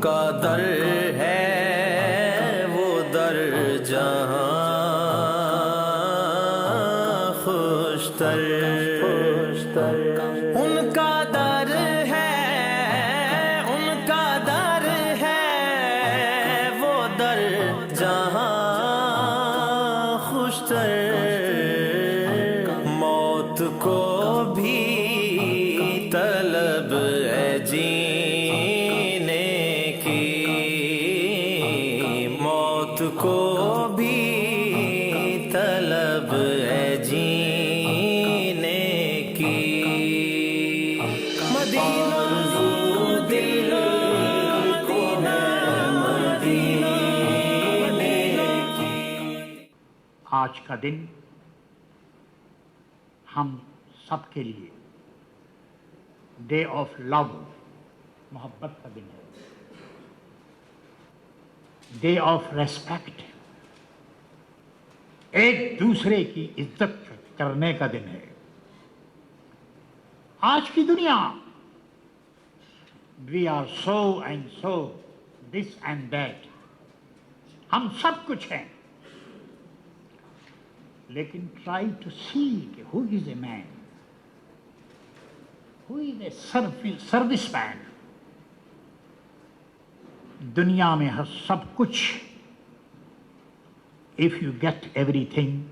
کا در ہے وہ در جہاں خوشتر، ان کا در ہے، ان کا در ہے وہ در جہاں خوشتر، موت کو بھی طلب ہے جینے کی، موت کو بھی طلب ہے جینے کی، مدینہ دل کو ہے مدینے کی۔ آج کا دن ہم سب کے لیے ڈے آف لو، محبت کا دن ہے، ڈے آف ریسپیکٹ، ایک دوسرے کی عزت کرنے کا دن ہے۔ آج کی دنیا we are so and so this and that, ہم سب کچھ ہیں، لیکن ٹرائی ٹو سی کہ ہو از اے مین، ہو از اے سروس مین۔ دنیا میں ہر سب کچھ، if you get everything,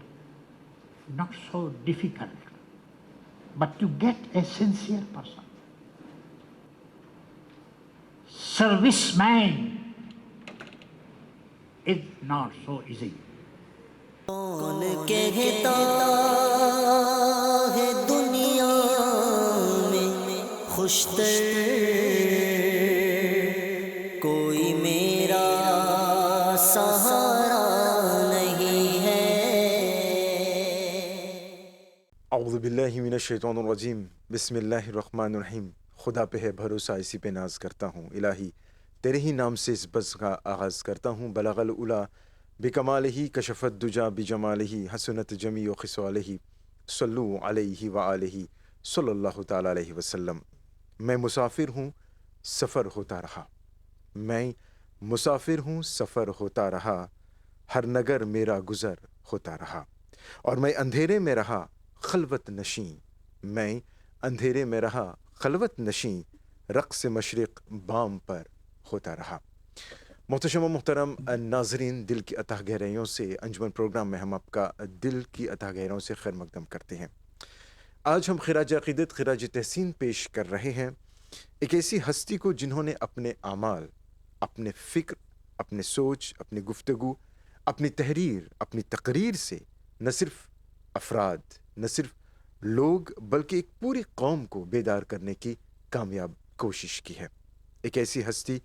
not so difficult, but to get a sincere person, serviceman is not so easy. کون کہتا ہے دنیا میں خوشتر کوئی میرا سہارا نہیں ہے۔ اعوذ باللہ من الشیطان الرجیم، بسم اللہ الرحمن الرحیم۔ خدا پہ ہے بھروسہ، اسی پہ ناز کرتا ہوں، الہی تیرے ہی نام سے اس بز کا آغاز کرتا ہوں۔ بلغ العلا بکمالہ، کشف الدجا بجمالہ، حسنت جمیع خصالہ، صلو علیہ وآلہ صلی اللہ تعالیٰ علیہ وسلم۔ میں مسافر ہوں سفر ہوتا رہا، میں مسافر ہوں سفر ہوتا رہا، ہر نگر میرا گزر ہوتا رہا، اور میں اندھیرے میں رہا خلوت نشیں، میں اندھیرے میں رہا خلوت نشیں، رقص مشرق بام پر ہوتا رہا۔ محتشم و محترم ناظرین، دل کی اتھاہ گہرائیوں سے انجمن پروگرام میں ہم آپ کا دل کی اتھاہ گہرائیوں سے خیر مقدم کرتے ہیں۔ آج ہم خراج عقیدت، خراج تحسین پیش کر رہے ہیں ایک ایسی ہستی کو جنہوں نے اپنے اعمال، اپنے فکر، اپنے سوچ، اپنی گفتگو، اپنی تحریر، اپنی تقریر سے نہ صرف افراد، نہ صرف لوگ، بلکہ ایک پوری قوم کو بیدار کرنے کی کامیاب کوشش کی ہے۔ ایک ایسی ہستی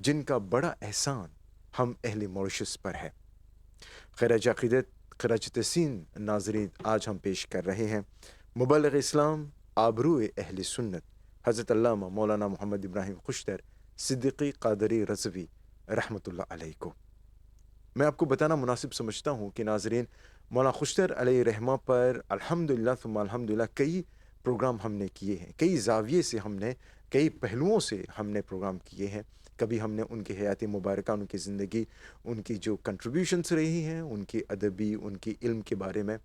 جن کا بڑا احسان ہم اہل ماریشس پر ہے۔ خراج عقیدت، خراج تحسین ناظرین، آج ہم پیش کر رہے ہیں مبلغ اسلام، آبرو اہل سنت، حضرت علامہ مولانا محمد ابراہیم خوشتر صدیقی قادری رضوی رحمۃ اللہ علیہ کو۔ میں آپ کو بتانا مناسب سمجھتا ہوں کہ ناظرین، مولانا خوشتر علیہ رحمہ پر الحمدللہ ثم الحمدللہ کئی پروگرام ہم نے کیے ہیں، کئی زاویے سے ہم نے، کئی پہلوؤں سے ہم نے پروگرام کیے ہیں۔ کبھی ہم نے ان کی حیات مبارکہ، ان کی زندگی، ان کی جو کنٹریبیوشنس رہی ہیں، ان کی ادبی، ان کی علم کے بارے میں۔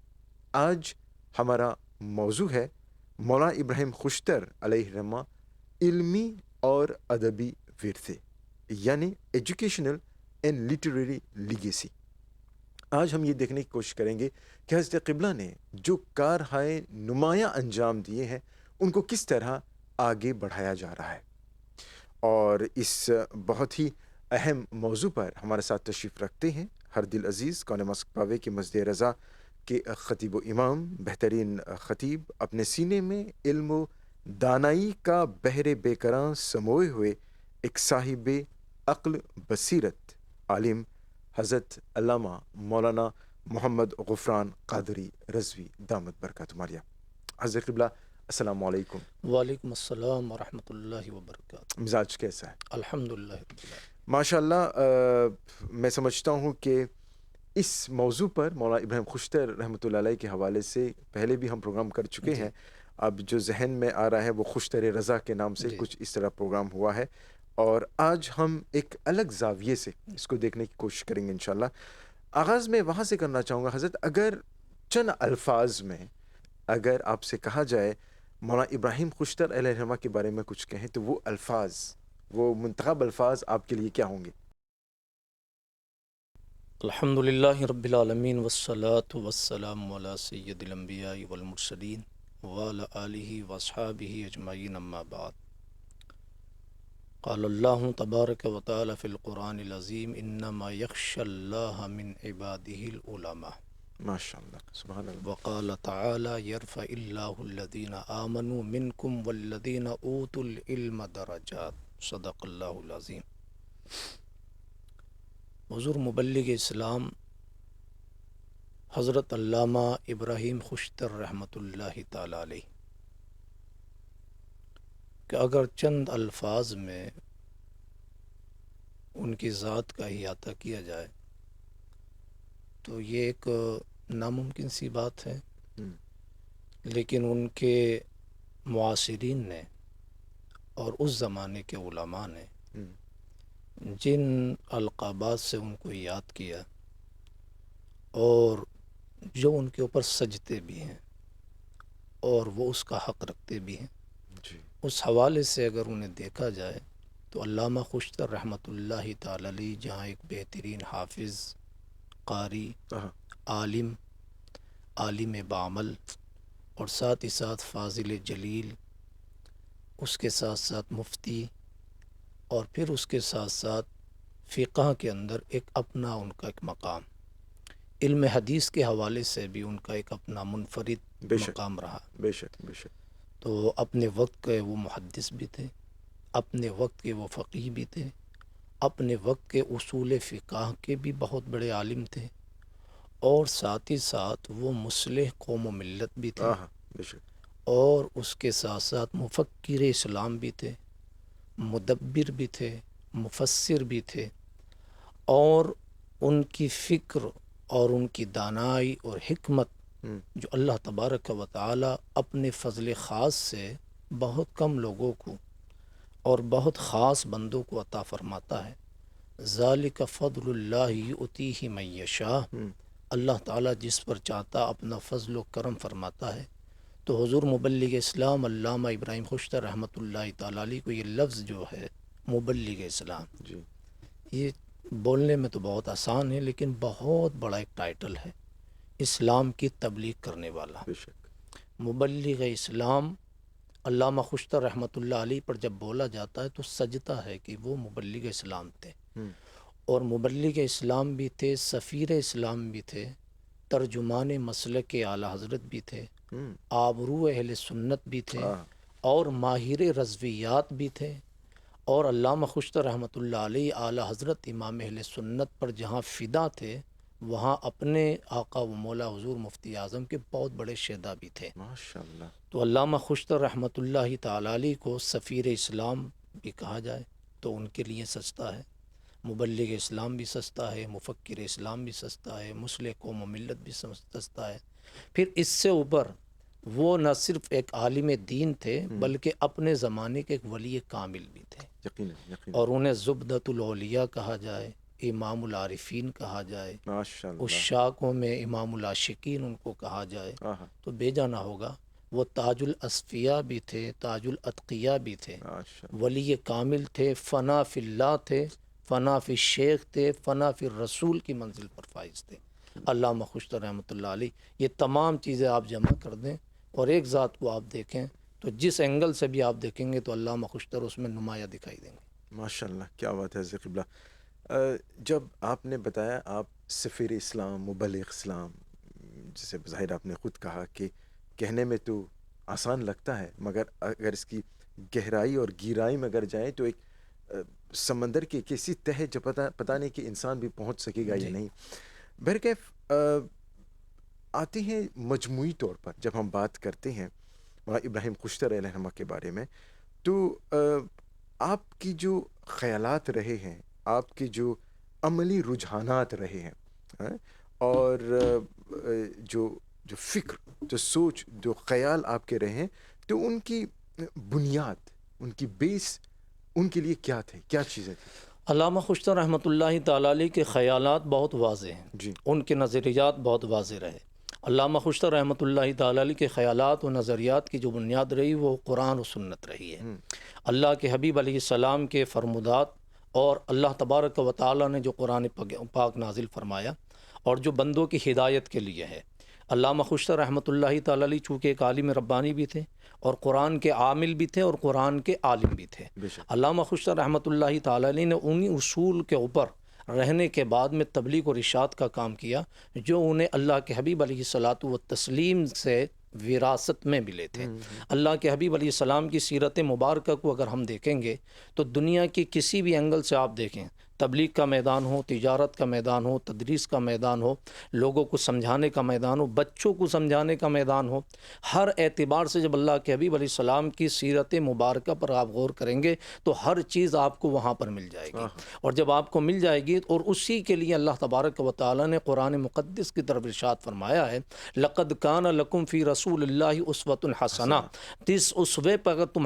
آج ہمارا موضوع ہے مولانا ابراہیم خوشتر علیہ رحمہ، علمی اور ادبی ورثے، یعنی ایجوکیشنل اینڈ لٹریری لیگیسی۔ آج ہم یہ دیکھنے کی کوشش کریں گے کہ حضرت قبلہ نے جو کارہائے نمایاں انجام دیے ہیں، ان کو کس طرح آگے بڑھایا جا رہا ہے۔ اور اس بہت ہی اہم موضوع پر ہمارے ساتھ تشریف رکھتے ہیں ہر دل عزیز کون مسک پاوے کے مسجد رضا کے خطیب و امام، بہترین خطیب، اپنے سینے میں علم و دانائی کا بحر بے کراں سموئے ہوئے ایک صاحب عقل بصیرت عالم، حضرت علامہ مولانا محمد غفران قادری رضوی دامت برکاتہ عالیہ۔ حضرت قبلہ السلام علیکم۔ وعلیکم السلام ورحمۃ اللہ وبرکاتہ۔ مزاج کیسا ہے؟ الحمدللہ۔ ماشاء اللہ، میں سمجھتا ہوں کہ اس موضوع پر مولانا ابراہیم خوشتر رحمۃ اللہ علیہ کے حوالے سے پہلے بھی ہم پروگرام کر چکے ہیں۔ اب جو ذہن میں آ رہا ہے وہ خوشتر رضا کے نام سے کچھ اس طرح پروگرام ہوا ہے، اور آج ہم ایک الگ زاویے سے اس کو دیکھنے کی کوشش کریں گے انشاءاللہ۔ آغاز میں وہاں سے کرنا چاہوں گا حضرت، اگر چند الفاظ میں اگر آپ سے کہا جائے مولانا ابراہیم خوشتر علیہ الرحمہ کے بارے میں کچھ کہیں، تو وہ الفاظ، وہ منتخب الفاظ آپ کے لیے کیا ہوں گے؟ الحمدللہ رب العالمین والصلاة والسلام علی سید الانبیاء والمرسلین وعلی آلہ واصحابہ اجمعین، اما بعد۔ قال اللہ تبارک و تعالی فی القرآن العظیم انما یخشی اللہ من عبادہ العلماء، ماشاءاللہ، سبحان اللہ۔ وقال تعالی یرفع اللہ الذین آمنوا منکم والذین اوتوا العلم درجات، صدق اللہ العظیم۔ حضور مبلغ اسلام حضرت علامہ ابراہیم خوشتر رحمۃ اللہ تعالی علیہ کہ اگر چند الفاظ میں ان کی ذات کا احاطہ کیا جائے تو یہ ایک ناممکن سی بات ہے، لیکن ان کے معاصرین نے اور اس زمانے کے علماء نے جن القابات سے ان کو یاد کیا اور جو ان کے اوپر سجتے بھی ہیں اور وہ اس کا حق رکھتے بھی ہیں، جی، اس حوالے سے اگر انہیں دیکھا جائے تو علامہ خوشتر رحمۃ اللہ تعالی علیہ جہاں ایک بہترین حافظ، قاری، عالم بعمل اور ساتھ ہی ساتھ فاضل جلیل، اس کے ساتھ ساتھ مفتی، اور پھر اس کے ساتھ ساتھ فقہ کے اندر ایک اپنا ان کا ایک مقام، علم حدیث کے حوالے سے بھی ان کا ایک اپنا منفرد بے شک، مقام رہا۔ بے شک، بے شک۔ تو اپنے وقت کے وہ محدث بھی تھے، اپنے وقت کے وہ فقیہ بھی تھے، اپنے وقت کے اصول فقہ کے بھی بہت بڑے عالم تھے، اور ساتھ ہی ساتھ وہ مصلح قوم و ملت بھی تھے، بے شک، اور اس کے ساتھ ساتھ مفکر اسلام بھی تھے، مدبر بھی تھے، مفسر بھی تھے، اور ان کی فکر اور ان کی دانائی اور حکمت جو اللہ تبارک و تعالی اپنے فضل خاص سے بہت کم لوگوں کو اور بہت خاص بندوں کو عطا فرماتا ہے۔ ذالک فضل اللہ یؤتیہ من یشاء، اللہ تعالیٰ جس پر چاہتا اپنا فضل و کرم فرماتا ہے۔ تو حضور مبلغ اسلام علامہ ابراہیم خوشتر رحمۃ اللہ تعالی علیہ کو یہ لفظ جو ہے مبلغ اسلام، جی، یہ بولنے میں تو بہت آسان ہے لیکن بہت بڑا ایک ٹائٹل ہے، اسلام کی تبلیغ کرنے والا۔ بے شک، مبلغ اسلام علامہ خوشتر رحمۃ اللہ علیہ پر جب بولا جاتا ہے تو سجتا ہے کہ وہ مبلغ اسلام تھے، اور مبلغ اسلام بھی تھے، سفیر اسلام بھی تھے، ترجمان مسلک اعلیٰ حضرت بھی تھے، آبرو اہل سنت بھی تھے، اور ماہر رضویات بھی تھے، اور علامہ خوشتر رحمۃ اللہ علیہ اعلیٰ حضرت امام اہل سنت پر جہاں فدا تھے وہاں اپنے آقا و مولا حضور مفتی اعظم کے بہت بڑے شیدا بھی تھے۔ ماشاءاللہ۔ تو علامہ خوشتر رحمۃ اللہ تعالی علیہ کو سفیر اسلام بھی کہا جائے تو ان کے لیے سجتا ہے، مبلغ اسلام بھی سجتا ہے، مفکر اسلام بھی سجتا ہے، مصلح قوم و ملت بھی سجتا ہے۔ پھر اس سے اوپر وہ نہ صرف ایک عالم دین تھے بلکہ اپنے زمانے کے ایک ولی کامل بھی تھے، یقیناً، یقیناً، اور انہیں زبدۃ الاولیاء کہا جائے، امام العارفین کہا جائے، ماشاءاللہ، عشاقوں میں امام العاشقین ان کو کہا جائے، تو بے جانا ہوگا وہ تاج الاصفیاء بھی تھے، تاج الاتقیاء بھی تھے، ماشاءاللہ، ولی کامل تھے، فنا فی اللہ تھے، فنا فی شیخ تھے، فنا فی رسول کی منزل پر فائز تھے علامہ خوشتر رحمۃ اللہ علیہ۔ یہ تمام چیزیں آپ جمع کر دیں اور ایک ذات کو آپ دیکھیں تو جس اینگل سے بھی آپ دیکھیں گے تو علامہ خوشتر اس میں نمایاں دکھائی دیں گے۔ ماشاءاللہ، کیا بات ہے حضرت قبلہ۔ جب آپ نے بتایا آپ سفیر اسلام، مبلغ اسلام، جسے بظاہر آپ نے خود کہا کہ کہنے میں تو آسان لگتا ہے مگر اگر اس کی گہرائی اور گہرائی میں اگر جائیں تو ایک سمندر کی کسی تہہ جو پتہ نہیں کہ انسان بھی پہنچ سکے گا یا نہیں۔ بہرکیف آتے ہیں مجموعی طور پر جب ہم بات کرتے ہیں مولانا ابراہیم خوشتر علیہ الرحمہ کے بارے میں، تو آپ کی جو خیالات رہے ہیں، آپ کے جو عملی رجحانات رہے ہیں، اور جو فکر، جو سوچ، جو خیال آپ کے رہے ہیں، تو ان کی بنیاد، ان کی بیس ان کے لیے کیا تھے، کیا چیزیں تھیں؟ علامہ خوشتر رحمۃ اللہ تعالیٰ علیہ کے خیالات بہت واضح ہیں، جی ان کے نظریات بہت واضح رہے۔ علامہ خوشتر رحمۃ اللہ تعالیٰ علیہ کے خیالات و نظریات کی جو بنیاد رہی وہ قرآن و سنت رہی ہے۔ اللہ کے حبیب علیہ السلام کے فرمودات اور اللہ تبارک و تعالیٰ نے جو قرآن پاک نازل فرمایا اور جو بندوں کی ہدایت کے لیے ہے۔ علامہ خوشتر رحمۃ اللہ تعالیٰ علیہ چونکہ ایک عالم ربانی بھی تھے اور قرآن کے عامل بھی تھے اور قرآن کے عالم بھی تھے۔ بے شک۔ علامہ خوشتر رحمۃ اللہ تعالیٰ علیہ نے انہی اصول کے اوپر رہنے کے بعد میں تبلیغ اور ارشاد کا کام کیا جو انہیں اللہ کے حبیب علیہ الصلاۃ والتسلیم سے وراثت میں ملے تھے۔ اللہ کے حبیب علیہ السلام کی سیرت مبارکہ کو اگر ہم دیکھیں گے تو دنیا کے کسی بھی اینگل سے آپ دیکھیں، تبلیغ کا میدان ہو، تجارت کا میدان ہو، تدریس کا میدان ہو، لوگوں کو سمجھانے کا میدان ہو، بچوں کو سمجھانے کا میدان ہو، ہر اعتبار سے جب اللہ کے حبیب علیہ السلام کی سیرت مبارکہ پر آپ غور کریں گے تو ہر چیز آپ کو وہاں پر مل جائے گی۔ اور جب آپ کو مل جائے گی اور اسی کے لیے اللہ تبارک و تعالیٰ نے قرآن مقدس کی طرف ارشاد فرمایا ہے، لقد کان لکم فی رسول اللہ اسوۃ حسنہ، اس اسوے پر اگر تم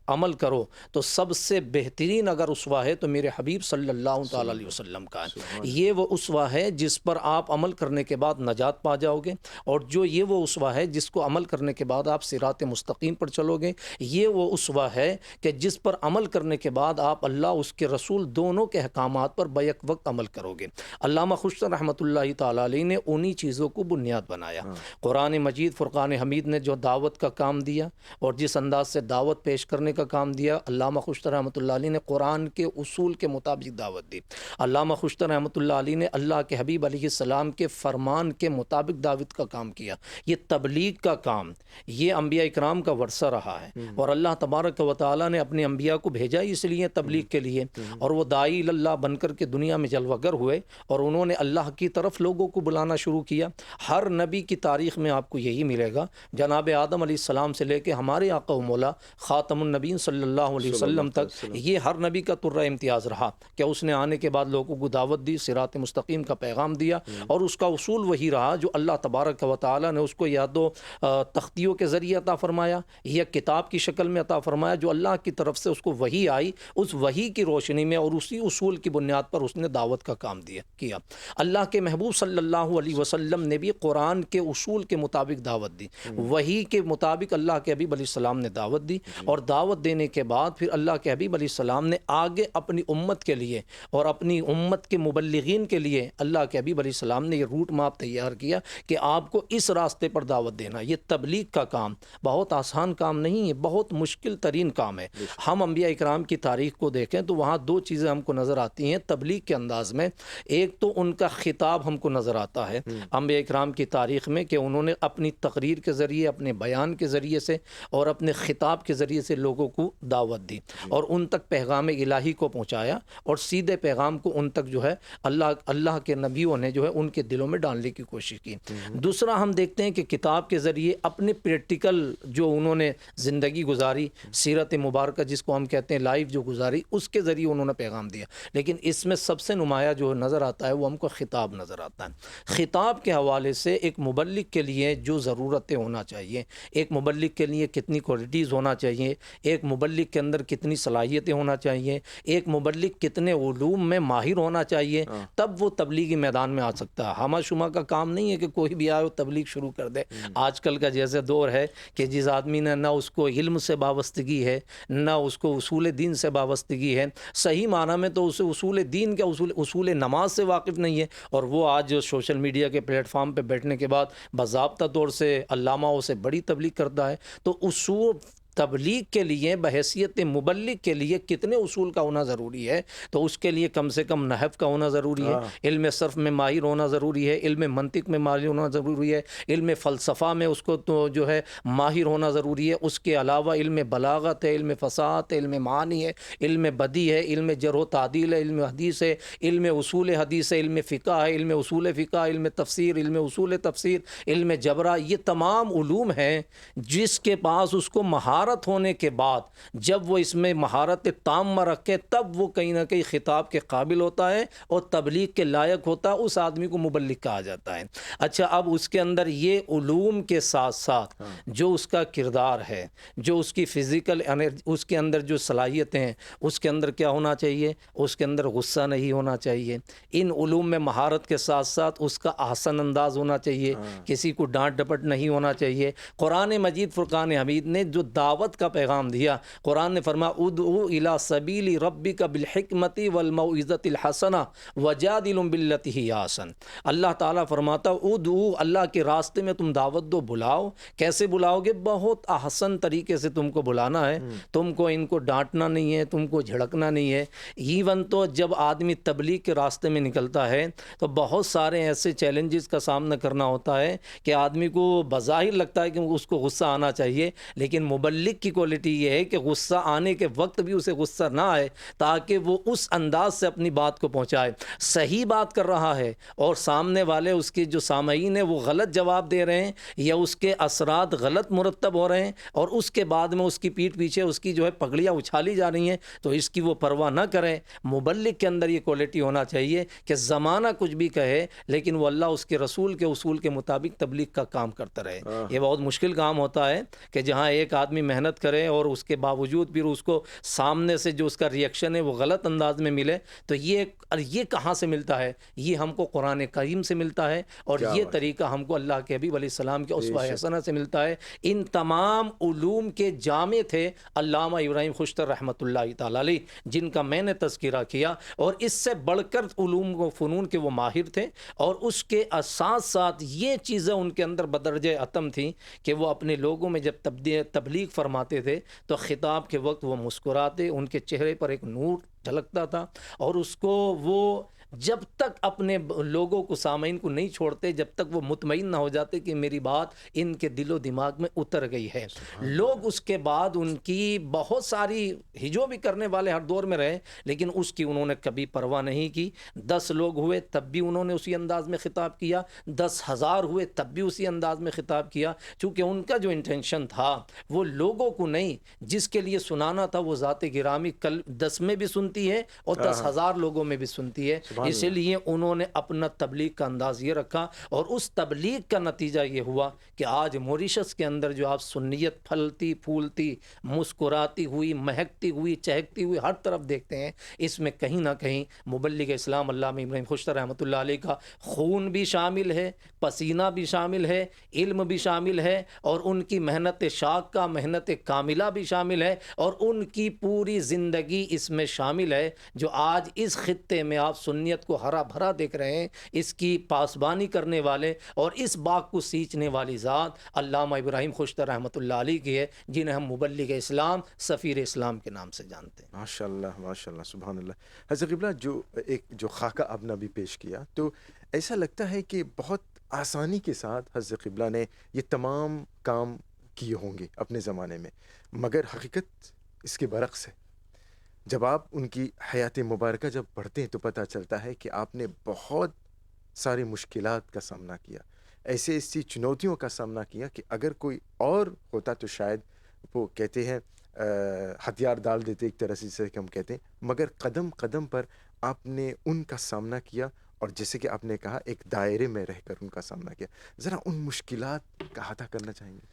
عمل کرو تو سب سے بہترین اگر اسوہ ہے تو میرے حبیب صلی اللہ تعالیٰ علیہ وسلم کا ہے۔ یہ وہ اسوہ ہے جس پر آپ عمل کرنے کے بعد نجات پا جاؤ گے، اور جو یہ وہ اسوہ ہے جس کو عمل کرنے کے بعد آپ صراط مستقیم پر چلو گے۔ یہ وہ اسوہ ہے کہ جس پر عمل کرنے کے بعد آپ اللہ اس کے رسول دونوں کے احکامات پر بیک وقت عمل کرو گے۔ علامہ خوشتر رحمۃ اللہ تعالیٰ علیہ نے انہی چیزوں کو بنیاد بنایا۔ قرآن مجید فرقان حمید نے جو دعوت کا کام دیا اور جس انداز سے دعوت پیش کرنے کا کام دیا، علامہ خوشتر رحمۃ اللہ علیہ نے قرآن کے اصول کے مطابق دعوت دی۔ علامہ خوشتر رحمۃ اللہ علیہ نے اللہ کے حبیب علیہ السلام کے فرمان کے مطابق دعوت کا کام کیا۔ یہ تبلیغ کا کام، یہ انبیاء اکرام کا ورثہ رہا ہے، اور اللہ تبارک و تعالیٰ نے اپنے انبیاء کو بھیجا اس لیے تبلیغ کے لیے، اور وہ داعی اللہ بن کر کے دنیا میں جلوہ گر ہوئے اور انہوں نے اللہ کی طرف لوگوں کو بلانا شروع کیا۔ ہر نبی کی تاریخ میں آپ کو یہی ملے گا، جناب آدم علیہ السلام سے لے کے ہمارے آقا و مولا خاتم النبیین صلی اللہ علیہ وسلم تک یہ ہر نبی کا ترہ امتیاز رہا کہ اس نے آنے کے بعد لوگوں کو دعوت دی، صراط مستقیم کا پیغام دیا، اور اس کا اصول وہی رہا جو اللہ تبارک و تعالیٰ نے اس کو یا تو تختیوں کے ذریعے عطا فرمایا یا کتاب کی شکل میں عطا فرمایا، جو اللہ کی طرف سے اس کو وحی آئی، اس وحی کی روشنی میں اور اسی اصول کی بنیاد پر اس نے دعوت کا کام کیا۔ اللہ کے محبوب صلی اللہ علیہ وسلم نے بھی قرآن کے اصول کے مطابق دعوت دی، وحی کے مطابق اللہ کے حبیب علیہ السلام نے دعوت دی، اور دعوت دینے کے بعد پھر اللہ کے حبیب علیہ السلام نے آگے اپنی امت کے لیے اور اپنی امت کے مبلغین کے لیے اللہ کے حبیب علیہ السلام نے یہ روٹ ماپ تیار کیا کہ آپ کو اس راستے پر دعوت دینا۔ یہ تبلیغ کا کام بہت آسان کام نہیں ہے، بہت مشکل ترین کام ہے۔ ہم انبیاء اکرام کی تاریخ کو دیکھیں تو وہاں دو چیزیں ہم کو نظر آتی ہیں تبلیغ کے انداز میں۔ ایک تو ان کا خطاب ہم کو نظر آتا ہے انبیاء اکرام کی تاریخ میں کہ انہوں نے اپنی تقریر کے ذریعے، اپنے بیان کے ذریعے سے اور اپنے خطاب کے ذریعے سے لوگوں کو دعوت دی اور ان تک پیغام الہی کو پہنچایا، اور سیدھے پیغام کو ان تک جو ہے اللہ کے نبیوں نے جو ہے ان کے دلوں میں ڈالنے کی کوشش کی۔ دوسرا ہم دیکھتے ہیں کہ کتاب کے ذریعے اپنے پریکٹیکل جو انہوں نے زندگی گزاری، سیرت مبارکہ جس کو ہم کہتے ہیں لائف جو گزاری، اس کے ذریعے انہوں نے پیغام دیا۔ لیکن اس میں سب سے نمایاں جو نظر آتا ہے وہ ہم کو خطاب نظر آتا ہے۔ خطاب کے حوالے سے ایک مبلغ کے لیے جو ضرورتیں ہونا چاہیے، ایک مبلغ کے لیے کتنی کوالٹیز ہونا چاہیے، ایک مبلغ کے اندر کتنی صلاحیتیں ہونا چاہیے، ایک مبلغ کتنے علوم میں ماہر ہونا چاہیے، تب وہ تبلیغی میدان میں آ سکتا ہے۔ ہمہ شمہ کا کام نہیں ہے کہ کوئی بھی آئے تبلیغ شروع کر دے۔ آج کل کا جیسے دور ہے کہ جس آدمی نے نہ اس کو علم سے وابستگی ہے، نہ اس کو اصول دین سے وابستگی ہے، صحیح معنی میں تو اسے اصول دین کے اصول نماز سے واقف نہیں ہے، اور وہ آج سوشل میڈیا کے پلیٹ فارم پہ بیٹھنے کے بعد باضابطہ طور سے علاماؤں سے بڑی تبلیغ کرتا ہے۔ تو اصول تبلیغ کے لیے بحیثیت مبلغ کے لیے کتنے اصول کا ہونا ضروری ہے، تو اس کے لیے کم سے کم نحو کا ہونا ضروری ہے، علم صرف میں ماہر ہونا ضروری ہے، علم منطق میں ماہر ہونا ضروری ہے، علم فلسفہ میں اس کو تو جو ہے ماہر ہونا ضروری ہے۔ اس کے علاوہ علم بلاغت ہے، علم فصاحت ہے، علم معانی ہے، علم بدیع ہے، علم جرح و تعدیل ہے، علم حدیث ہے، علم اصول حدیث ہے، علم فقہ ہے، علم اصول فقہ، علم تفسیر، علم اصول تفسیر، علم جبرہ، یہ تمام علوم ہیں جس کے پاس اس کو مہار مہارت ہونے کے بعد جب وہ اس میں مہارت تامہ رکھے تب وہ کہیں نہ کہیں خطاب کے قابل ہوتا ہے اور تبلیغ کے لائق ہوتا ہے، اس آدمی کو مبلغ کہا جاتا ہے۔ اچھا، اب اس کے اندر یہ علوم کے ساتھ ساتھ جو اس کا کردار ہے، جو اس کی فزیکل اس کے اندر جو صلاحیتیں ہیں، اس کے اندر کیا ہونا چاہیے؟ اس کے اندر غصہ نہیں ہونا چاہیے۔ ان علوم میں مہارت کے ساتھ ساتھ اس کا احسن انداز ہونا چاہیے، کسی کو ڈانٹ ڈپٹ نہیں ہونا چاہیے۔ قرآن مجید فرقان حمید نے جو دعوت کا پیغام دیا، قرآن نے فرمایا ادعو الی سبیل ربک بالحکمت والموعظۃ الحسنہ وجادلہم باللتی ہی احسن۔ اللہ تعالیٰ فرماتا ادعو، اللہ کے راستے میں تم دعوت دو، بلاؤ۔ کیسے بلاؤ گے؟ بہت احسن طریقے سے تم کو بلانا ہے، تم کو ان کو ڈانٹنا نہیں ہے، تم کو جھڑکنا نہیں ہے۔ ایون تو جب آدمی تبلیغ کے راستے میں نکلتا ہے تو بہت سارے ایسے چیلنجز کا سامنا کرنا ہوتا ہے کہ آدمی کو بظاہر لگتا ہے کہ اس کو غصہ آنا چاہیے، لیکن مبلغ کی کوالٹی یہ ہے کہ غصہ آنے کے وقت بھی اسے غصہ نہ آئے تاکہ وہ اس انداز سے اپنی بات کو پہنچائے۔ صحیح بات کر رہا ہے اور سامنے والے اس کے جو سامعین ہیں وہ غلط جواب دے رہے ہیں یا اس کے اثرات غلط مرتب ہو رہے ہیں اور اس کے بعد میں اس کی پیٹھ پیچھے اس کی جو ہے پگڑیاں اچھالی جا رہی ہیں تو اس کی وہ پرواہ نہ کریں۔ مبلغ کے اندر یہ کوالٹی ہونا چاہیے کہ زمانہ کچھ بھی کہے لیکن وہ اللہ اس کے رسول کے اصول کے مطابق تبلیغ کا کام کرتا رہے۔ یہ بہت مشکل کام ہوتا ہے کہ جہاں ایک آدمی محنت کرے اور اس کے باوجود پھر اس کو سامنے سے جو اس کا ریئیکشن ہے وہ غلط انداز میں ملے، تو یہ کہاں سے ملتا ہے؟ یہ ہم کو قرآن کریم سے ملتا ہے اور یہ طریقہ ہم کو اللہ کے حبیب علیہ السلام کے اسوہ حسنہ سے ملتا ہے۔ ان تمام علوم کے جامع تھے علامہ ابراہیم خوشتر رحمۃ اللہ تعالی علیہ، جن کا میں نے تذکرہ کیا، اور اس سے بڑھ کر علوم و فنون کے وہ ماہر تھے، اور اس کے ساتھ ساتھ یہ چیزیں ان کے اندر بدرجہ عتم تھیں کہ وہ اپنے لوگوں میں جب تبلیغ فرماتے تھے تو خطاب کے وقت وہ مسکراتے، ان کے چہرے پر ایک نور جھلکتا تھا، اور اس کو وہ جب تک اپنے لوگوں کو سامعین کو نہیں چھوڑتے جب تک وہ مطمئن نہ ہو جاتے کہ میری بات ان کے دل و دماغ میں اتر گئی ہے۔ لوگ اس کے بعد ان کی بہت ساری ہجو بھی کرنے والے ہر دور میں رہے، لیکن اس کی انہوں نے کبھی پرواہ نہیں کی۔ 10 لوگ ہوئے تب بھی انہوں نے اسی انداز میں خطاب کیا، 10,000 ہوئے تب بھی اسی انداز میں خطاب کیا، چونکہ ان کا جو انٹینشن تھا وہ لوگوں کو نہیں، جس کے لیے سنانا تھا وہ ذات گرامی 10 میں بھی سنتی ہے اور 10,000 لوگوں میں بھی سنتی ہے۔ اسی لیے انہوں نے اپنا تبلیغ کا انداز یہ رکھا، اور اس تبلیغ کا نتیجہ یہ ہوا کہ آج موریشس کے اندر جو آپ سنیت پھلتی پھولتی مسکراتی ہوئی مہکتی ہوئی چہکتی ہوئی ہر طرف دیکھتے ہیں، اس میں کہیں نہ کہیں مبلغ اسلام علامہ ابراہیم خوشتر رحمۃ اللہ علیہ کا خون بھی شامل ہے، پسینہ بھی شامل ہے، علم بھی شامل ہے، اور ان کی محنت شاقہ محنت کاملہ بھی شامل ہے، اور ان کی پوری زندگی اس میں شامل ہے، جو آج اس خطے میں آپ سنیت کو ہرا بھرا دیکھ رہے ہیں۔ اس کی پاسبانی کرنے والے اور اس باغ کو سینچنے والی ذات علامہ ابراہیم خوشتر رحمۃ اللہ علیہ کی ہے، جنہیں ہم مبلغ اسلام سفیر اسلام کے نام سے جانتے ہیں۔ ماشاءاللہ سبحان اللہ۔ حضرت قبلہ جو خاکہ آپ نے بھی پیش کیا تو ایسا لگتا ہے کہ بہت آسانی کے ساتھ حضرت قبلہ نے یہ تمام کام کیے ہوں گے اپنے زمانے میں، مگر حقیقت اس کے برعکس ہے۔ جب آپ ان کی حیات مبارکہ جب پڑھتے ہیں تو پتہ چلتا ہے کہ آپ نے بہت ساری مشکلات کا سامنا کیا، ایسی چنوتیوں کا سامنا کیا کہ اگر کوئی اور ہوتا تو شاید وہ کہتے ہیں ہتھیار ڈال دیتے، ایک طرح سے جسے کہ ہم کہتے ہیں، مگر قدم قدم پر آپ نے ان کا سامنا کیا، اور جیسے کہ آپ نے کہا ایک دائرے میں رہ کر ان کا سامنا کیا۔ ذرا ان مشکلات کا احاطہ کرنا چاہیں گے؟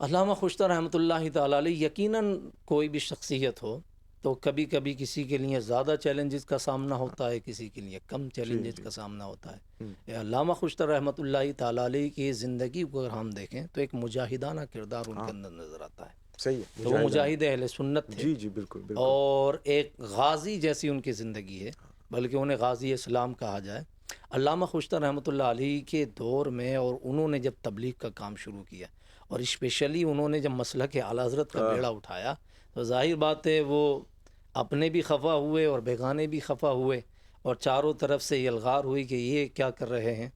علامہ خوشتر رحمۃ اللہ تعالی علیہ، یقیناً کوئی بھی شخصیت ہو تو کبھی کبھی کسی کے لیے زیادہ چیلنجز کا سامنا ہوتا ہے، کسی کے لیے کم چیلنجز کا سامنا ہوتا ہے۔ علامہ خوشتر رحمۃ اللہ تعالی علیہ کی زندگی کو اگر ہم دیکھیں تو ایک مجاہدانہ کردار ان کے اندر نظر آتا ہے۔ صحیح ہے، تو وہ مجاہد اہل سنت تھے، جی بالکل، اور ایک غازی جیسی ان کی زندگی ہے، بلکہ انہیں غازی اسلام کہا جائے۔ علامہ خوشتر رحمۃ اللہ علیہ کے دور میں، اور انہوں نے جب تبلیغ کا کام شروع کیا، اور اسپیشلی انہوں نے جب مسلک اعلیٰ حضرت کا بیڑا اٹھایا، تو ظاہر بات ہے وہ اپنے بھی خفا ہوئے اور بیگانے بھی خفا ہوئے، اور چاروں طرف سے یہ الغار ہوئی کہ یہ کیا کر رہے ہیں۔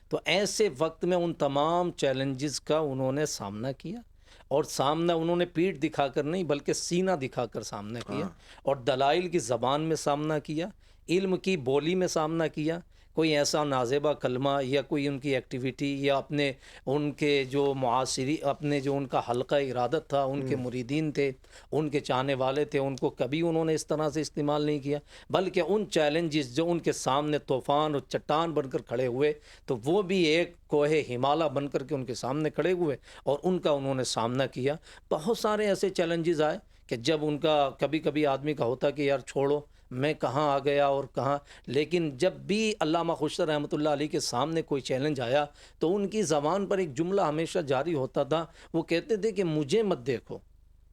تو ایسے وقت میں ان تمام چیلنجز کا انہوں نے سامنا کیا، اور سامنا انہوں نے پیٹھ دکھا کر نہیں بلکہ سینہ دکھا کر سامنا کیا، اور دلائل کی زبان میں سامنا کیا، علم کی بولی میں سامنا کیا۔ کوئی ایسا نازیبہ کلمہ یا کوئی ان کی ایکٹیویٹی یا اپنے ان کے جو معاصری اپنے جو ان کا حلقہ ارادت تھا، ان کے مریدین تھے، ان کے چاہنے والے تھے، ان کو کبھی انہوں نے اس طرح سے استعمال نہیں کیا، بلکہ ان چیلنجز جو ان کے سامنے طوفان اور چٹان بن کر کھڑے ہوئے تو وہ بھی ایک کوہ ہمالیہ بن کر کے ان کے سامنے کھڑے ہوئے اور ان کا انہوں نے سامنا کیا۔ بہت سارے ایسے چیلنجز آئے کہ جب ان کا کبھی کبھی آدمی کا ہوتا کہ یار چھوڑو میں کہاں آ گیا اور کہاں، لیکن جب بھی علامہ خوشتر رحمۃ اللہ علیہ کے سامنے کوئی چیلنج آیا تو ان کی زبان پر ایک جملہ ہمیشہ جاری ہوتا تھا، وہ کہتے تھے کہ مجھے مت دیکھو،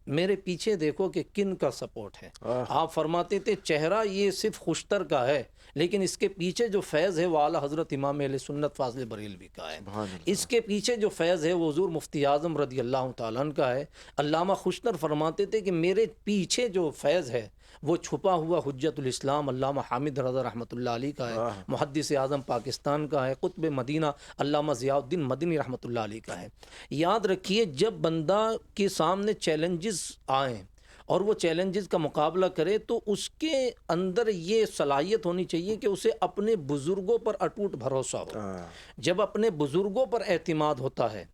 میرے پیچھے دیکھو کہ کن کا سپورٹ ہے۔ آپ فرماتے تھے چہرہ یہ صرف خوشتر کا ہے لیکن اس کے پیچھے جو فیض ہے وہ اعلیٰ حضرت امام اہل سنت فاضل بریلوی کا ہے، اس کے پیچھے جو فیض ہے وہ حضور مفتی اعظم رضی اللہ تعالیٰ عنہ کا ہے۔ علامہ خوشتر فرماتے تھے کہ میرے پیچھے جو فیض ہے وہ چھپا ہوا حجت الاسلام علامہ حامد رضا رحمۃ اللہ علیہ کا ہے، محدث اعظم پاکستان کا ہے، قطب مدینہ علامہ ضیاء الدین مدنی رحمۃ اللہ علیہ کا ہے۔ یاد رکھیے جب بندہ کے سامنے چیلنجز آئیں اور وہ چیلنجز کا مقابلہ کرے تو اس کے اندر یہ صلاحیت ہونی چاہیے کہ اسے اپنے بزرگوں پر اٹوٹ بھروسہ ہو۔ جب اپنے بزرگوں پر اعتماد ہوتا ہے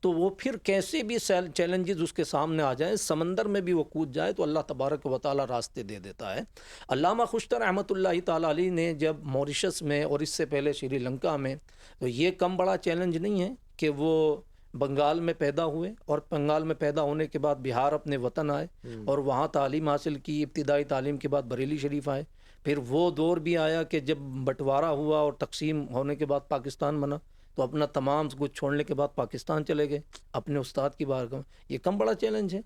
تو وہ پھر کیسے بھی چیلنجز اس کے سامنے آ جائیں، سمندر میں بھی وہ کود جائے تو اللہ تبارک و تعالیٰ راستے دے دیتا ہے۔ علامہ خوشتر رحمۃ اللہ تعالیٰ علیہ نے جب موریشس میں اور اس سے پہلے سری لنکا میں، تو یہ کم بڑا چیلنج نہیں ہے کہ وہ بنگال میں پیدا ہوئے اور بنگال میں پیدا ہونے کے بعد بہار اپنے وطن آئے اور وہاں تعلیم حاصل کی، ابتدائی تعلیم کے بعد بریلی شریف آئے۔ پھر وہ دور بھی آیا کہ جب بٹوارہ ہوا اور تقسیم ہونے کے بعد پاکستان بنا تو اپنا تمام کچھ چھوڑنے کے بعد پاکستان چلے گئے اپنے استاد کی بارگاہ میں۔ یہ کم بڑا چیلنج ہے۔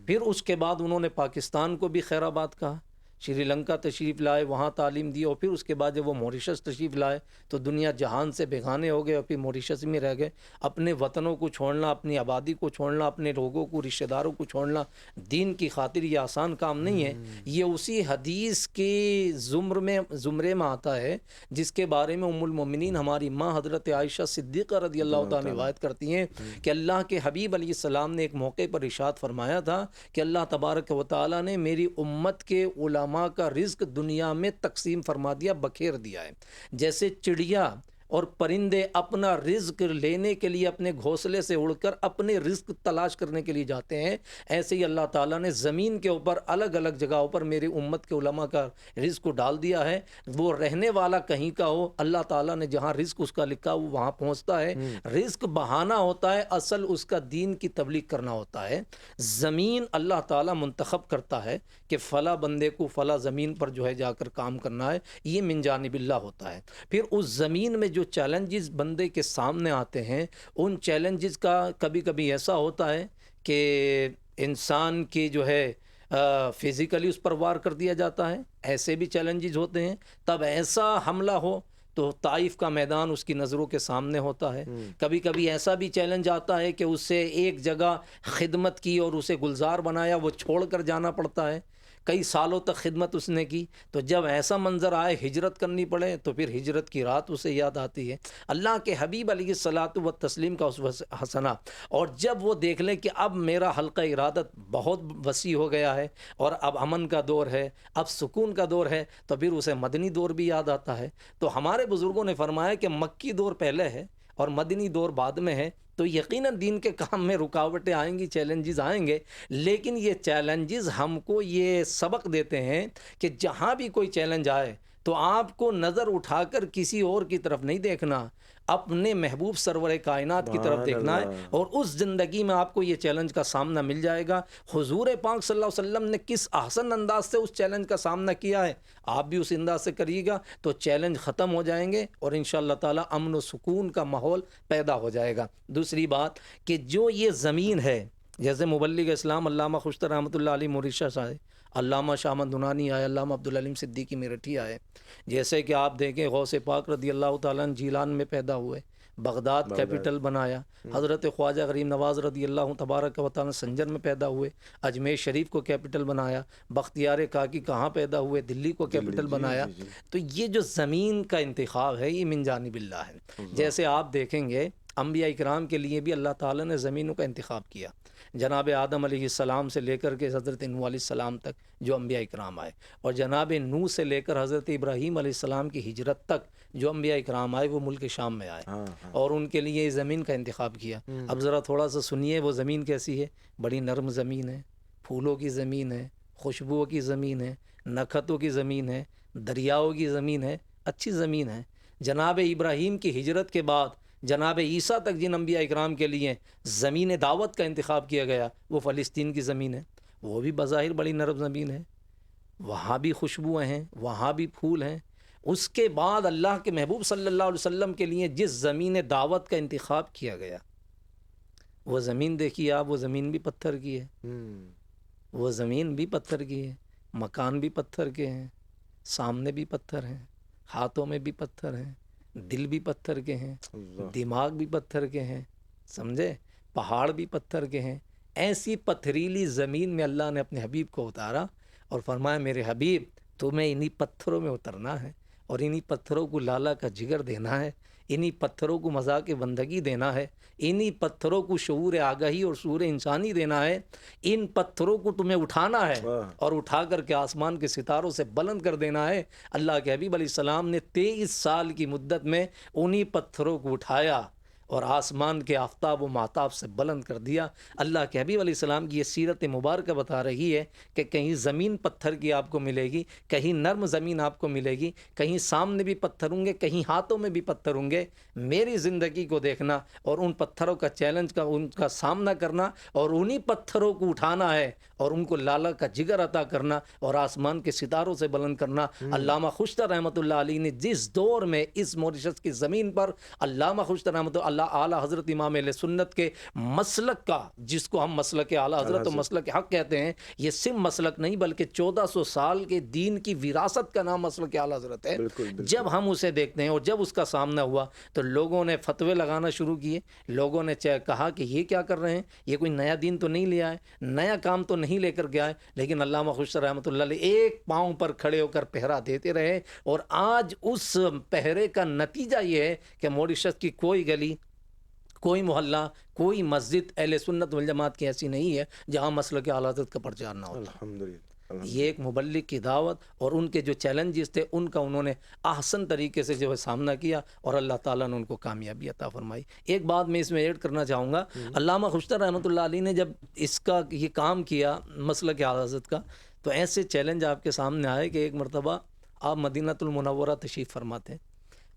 پھر اس کے بعد انہوں نے پاکستان کو بھی خیر آباد کہا، شری لنکا تشریف لائے، وہاں تعلیم دی، اور پھر اس کے بعد جب وہ موریشس تشریف لائے تو دنیا جہان سے بیگانے ہو گئے اور پھر موریشس میں رہ گئے۔ اپنے وطنوں کو چھوڑنا، اپنی آبادی کو چھوڑنا، اپنے لوگوں کو، رشتہ داروں کو چھوڑنا دین کی خاطر یہ آسان کام نہیں ہے۔ یہ اسی حدیث کے زمرے میں آتا ہے جس کے بارے میں ام المومنین ہماری ماں حضرت عائشہ صدیقہ رضی اللہ تعالیٰ روایت کرتی ہیں کہ اللہ کے حبیب علیہ السلام نے ایک موقع پر ارشاد فرمایا تھا کہ اللہ تبارک و تعالیٰ نے میری امت کے علماء کا رزق دنیا میں تقسیم فرما دیا، بکھیر دیا ہے۔ جیسے چڑیا اور پرندے اپنا رزق لینے کے لیے اپنے گھونسلے سے اڑ کر اپنے رزق تلاش کرنے کے لیے جاتے ہیں، ایسے ہی اللہ تعالیٰ نے زمین کے اوپر الگ الگ جگہوں پر میری امت کے علماء کا رزق کو ڈال دیا ہے۔ وہ رہنے والا کہیں کا ہو، اللہ تعالیٰ نے جہاں رزق اس کا لکھا وہ وہاں پہنچتا ہے۔ رزق بہانہ ہوتا ہے، اصل اس کا دین کی تبلیغ کرنا ہوتا ہے۔ زمین اللہ تعالیٰ منتخب کرتا ہے کہ فلاں بندے کو فلاں زمین پر جو ہے جا کر کام کرنا ہے، یہ من جانب اللہ ہوتا ہے۔ پھر اس زمین میں جو چیلنجز بندے کے سامنے آتے ہیں، ان چیلنجز کا کبھی کبھی ایسا ہوتا ہے کہ انسان کی جو ہے فزیکلی اس پر وار کر دیا جاتا ہے، ایسے بھی چیلنجز ہوتے ہیں۔ تب ایسا حملہ ہو تو طائف کا میدان اس کی نظروں کے سامنے ہوتا ہے۔ کبھی کبھی ایسا بھی چیلنج آتا ہے کہ اسے ایک جگہ خدمت کی اور اسے گلزار بنایا، وہ چھوڑ کر جانا پڑتا ہے، کئی سالوں تک خدمت اس نے کی، تو جب ایسا منظر آئے ہجرت کرنی پڑے تو پھر ہجرت کی رات اسے یاد آتی ہے، اللہ کے حبیب علیہ الصلاۃ والتسلیم کا اسوہ حسنہ۔ اور جب وہ دیکھ لیں کہ اب میرا حلقہ ارادت بہت وسیع ہو گیا ہے اور اب امن کا دور ہے، اب سکون کا دور ہے، تو پھر اسے مدنی دور بھی یاد آتا ہے۔ تو ہمارے بزرگوں نے فرمایا کہ مکی دور پہلے ہے اور مدنی دور بعد میں ہے، تو یقیناً دین کے کام میں رکاوٹیں آئیں گی، چیلنجز آئیں گے، لیکن یہ چیلنجز ہم کو یہ سبق دیتے ہیں کہ جہاں بھی کوئی چیلنج آئے تو آپ کو نظر اٹھا کر کسی اور کی طرف نہیں دیکھنا، اپنے محبوب سرور کائنات کی طرف دیکھنا ہے، اور اس زندگی میں آپ کو یہ چیلنج کا سامنا مل جائے گا۔ حضور پاک صلی اللہ علیہ وسلم نے کس احسن انداز سے اس چیلنج کا سامنا کیا ہے، آپ بھی اس انداز سے کریے گا تو چیلنج ختم ہو جائیں گے اور انشاءاللہ تعالی امن و سکون کا ماحول پیدا ہو جائے گا۔ دوسری بات کہ جو یہ زمین ہے، جیسے مبلغ اسلام علامہ خوشتر رحمۃ اللہ علیہ موریشس آئے، علامہ شاہ احمد دنانی آئے، علامہ عبدالعلیم صدیقی میرٹھی آئے، جیسے کہ آپ دیکھیں غوث پاک رضی اللہ تعالیٰ عنہ جیلان میں پیدا ہوئے، بغداد کیپٹل بنایا، حضرت خواجہ غریب نواز رضی اللہ تبارک و تعالیٰ سنجر میں پیدا ہوئے، اجمیر شریف کو کیپٹل بنایا، بختیار کاکی کہاں پیدا ہوئے، دلی کو کیپٹل بنایا۔ تو یہ جو زمین کا انتخاب ہے یہ من جانب اللہ ہے۔ جیسے آپ دیکھیں گے انبیاء اکرام کے لیے بھی اللہ تعالیٰ نے زمینوں کا انتخاب کیا، جناب آدم علیہ السلام سے لے کر کے حضرت نوح علیہ السلام تک جو انبیاء اکرام آئے، اور جناب نوح سے لے کر حضرت ابراہیم علیہ السلام کی ہجرت تک جو انبیاء اکرام آئے وہ ملک شام میں آئے، اور ان کے لیے زمین کا انتخاب کیا۔ اب ذرا تھوڑا سا سنیے وہ زمین کیسی ہے، بڑی نرم زمین ہے، پھولوں کی زمین ہے، خوشبوؤں کی زمین ہے، نکھتوں کی زمین ہے، دریاؤں کی زمین ہے، اچھی زمین ہے۔ جناب ابراہیم کی ہجرت کے بعد جناب عیسیٰ تک جن انبیاء اکرام کے لیے زمین دعوت کا انتخاب کیا گیا وہ فلسطین کی زمین ہے، وہ بھی بظاہر بڑی نرم زمین ہے، وہاں بھی خوشبوئیں ہیں، وہاں بھی پھول ہیں۔ اس کے بعد اللہ کے محبوب صلی اللہ علیہ وسلم کے لیے جس زمین دعوت کا انتخاب کیا گیا وہ زمین دیکھیے آپ، وہ زمین بھی پتھر کی ہے، وہ زمین بھی پتھر کی ہے، مکان بھی پتھر کے ہیں، سامنے بھی پتھر ہیں، ہاتھوں میں بھی پتھر ہیں، دل بھی پتھر کے ہیں، دماغ بھی پتھر کے ہیں، سمجھے، پہاڑ بھی پتھر کے ہیں۔ ایسی پتھریلی زمین میں اللہ نے اپنے حبیب کو اتارا اور فرمایا میرے حبیب تمہیں انہی پتھروں میں اترنا ہے، اور انہی پتھروں کو لالا کا جگر دینا ہے، انہی پتھروں کو مذاق بندگی دینا ہے، انہی پتھروں کو شعور آگاہی اور شعور انسانی دینا ہے۔ ان پتھروں کو تمہیں اٹھانا ہے اور اٹھا کر کے آسمان کے ستاروں سے بلند کر دینا ہے۔ اللہ کے حبیب علیہ السلام نے 23 سال کی مدت میں انہی پتھروں کو اٹھایا اور آسمان کے آفتاب و مہتاب سے بلند کر دیا۔ اللہ کے حبیب علیہ السلام کی یہ سیرت مبارکہ بتا رہی ہے کہ کہیں زمین پتھر کی آپ کو ملے گی، کہیں نرم زمین آپ کو ملے گی، کہیں سامنے بھی پتھر ہوں گے، کہیں ہاتھوں میں بھی پتھر ہوں گے۔ میری زندگی کو دیکھنا اور ان پتھروں کا چیلنج کا ان کا سامنا کرنا اور انہی پتھروں کو اٹھانا ہے اور ان کو لالا کا جگر عطا کرنا اور آسمان کے ستاروں سے بلند کرنا۔ علامہ خوشتر رحمۃ اللہ علیہ نے جس دور میں اس موریشس کی زمین پر علامہ خوشتر رحمۃ اللہ اعلیٰ حضرت امام اہل سنت کے مسلک کا، جس کو ہم مسلک اعلیٰ حضرت و مسلک حق کہتے ہیں، یہ صرف مسلک نہیں بلکہ 1400 سال کے دین کی وراثت کا نام مسلک اعلیٰ حضرت ہے۔ جب ہم اسے دیکھتے ہیں اور جب اس کا سامنا ہوا تو لوگوں نے فتوے لگانا شروع کیے، لوگوں نے کہا کہ یہ کیا کر رہے ہیں، یہ کوئی نیا دین تو نہیں لے آئے، نیا کام تو نہیں لے کر گیا ہے۔ لیکن علامہ خوشتر رحمۃ اللہ علیہ ایک پاؤں پر کھڑے ہو کر پہرا دیتے رہے، اور آج اس پہرے کا نتیجہ یہ ہے کہ موریشس کی کوئی گلی، کوئی محلہ، کوئی مسجد اہل سنت والجماعت کی ایسی نہیں ہے جہاں مسلک اعلیٰ حضرت کا پرچار نہ ہوتا۔ الحمدللہ۔ یہ ایک مبلغ کی دعوت اور ان کے جو چیلنجز تھے ان کا انہوں نے احسن طریقے سے جو ہے سامنا کیا اور اللہ تعالیٰ نے ان کو کامیابی عطا فرمائی۔ ایک بات میں اس میں ایڈ کرنا چاہوں گا، علامہ خوشتر رحمۃ اللہ علیہ نے جب اس کا یہ کام کیا مسلک اعلیٰ حضرت کا، تو ایسے چیلنج آپ کے سامنے آئے کہ ایک مرتبہ آپ مدینہ المنورہ تشریف فرما تھے،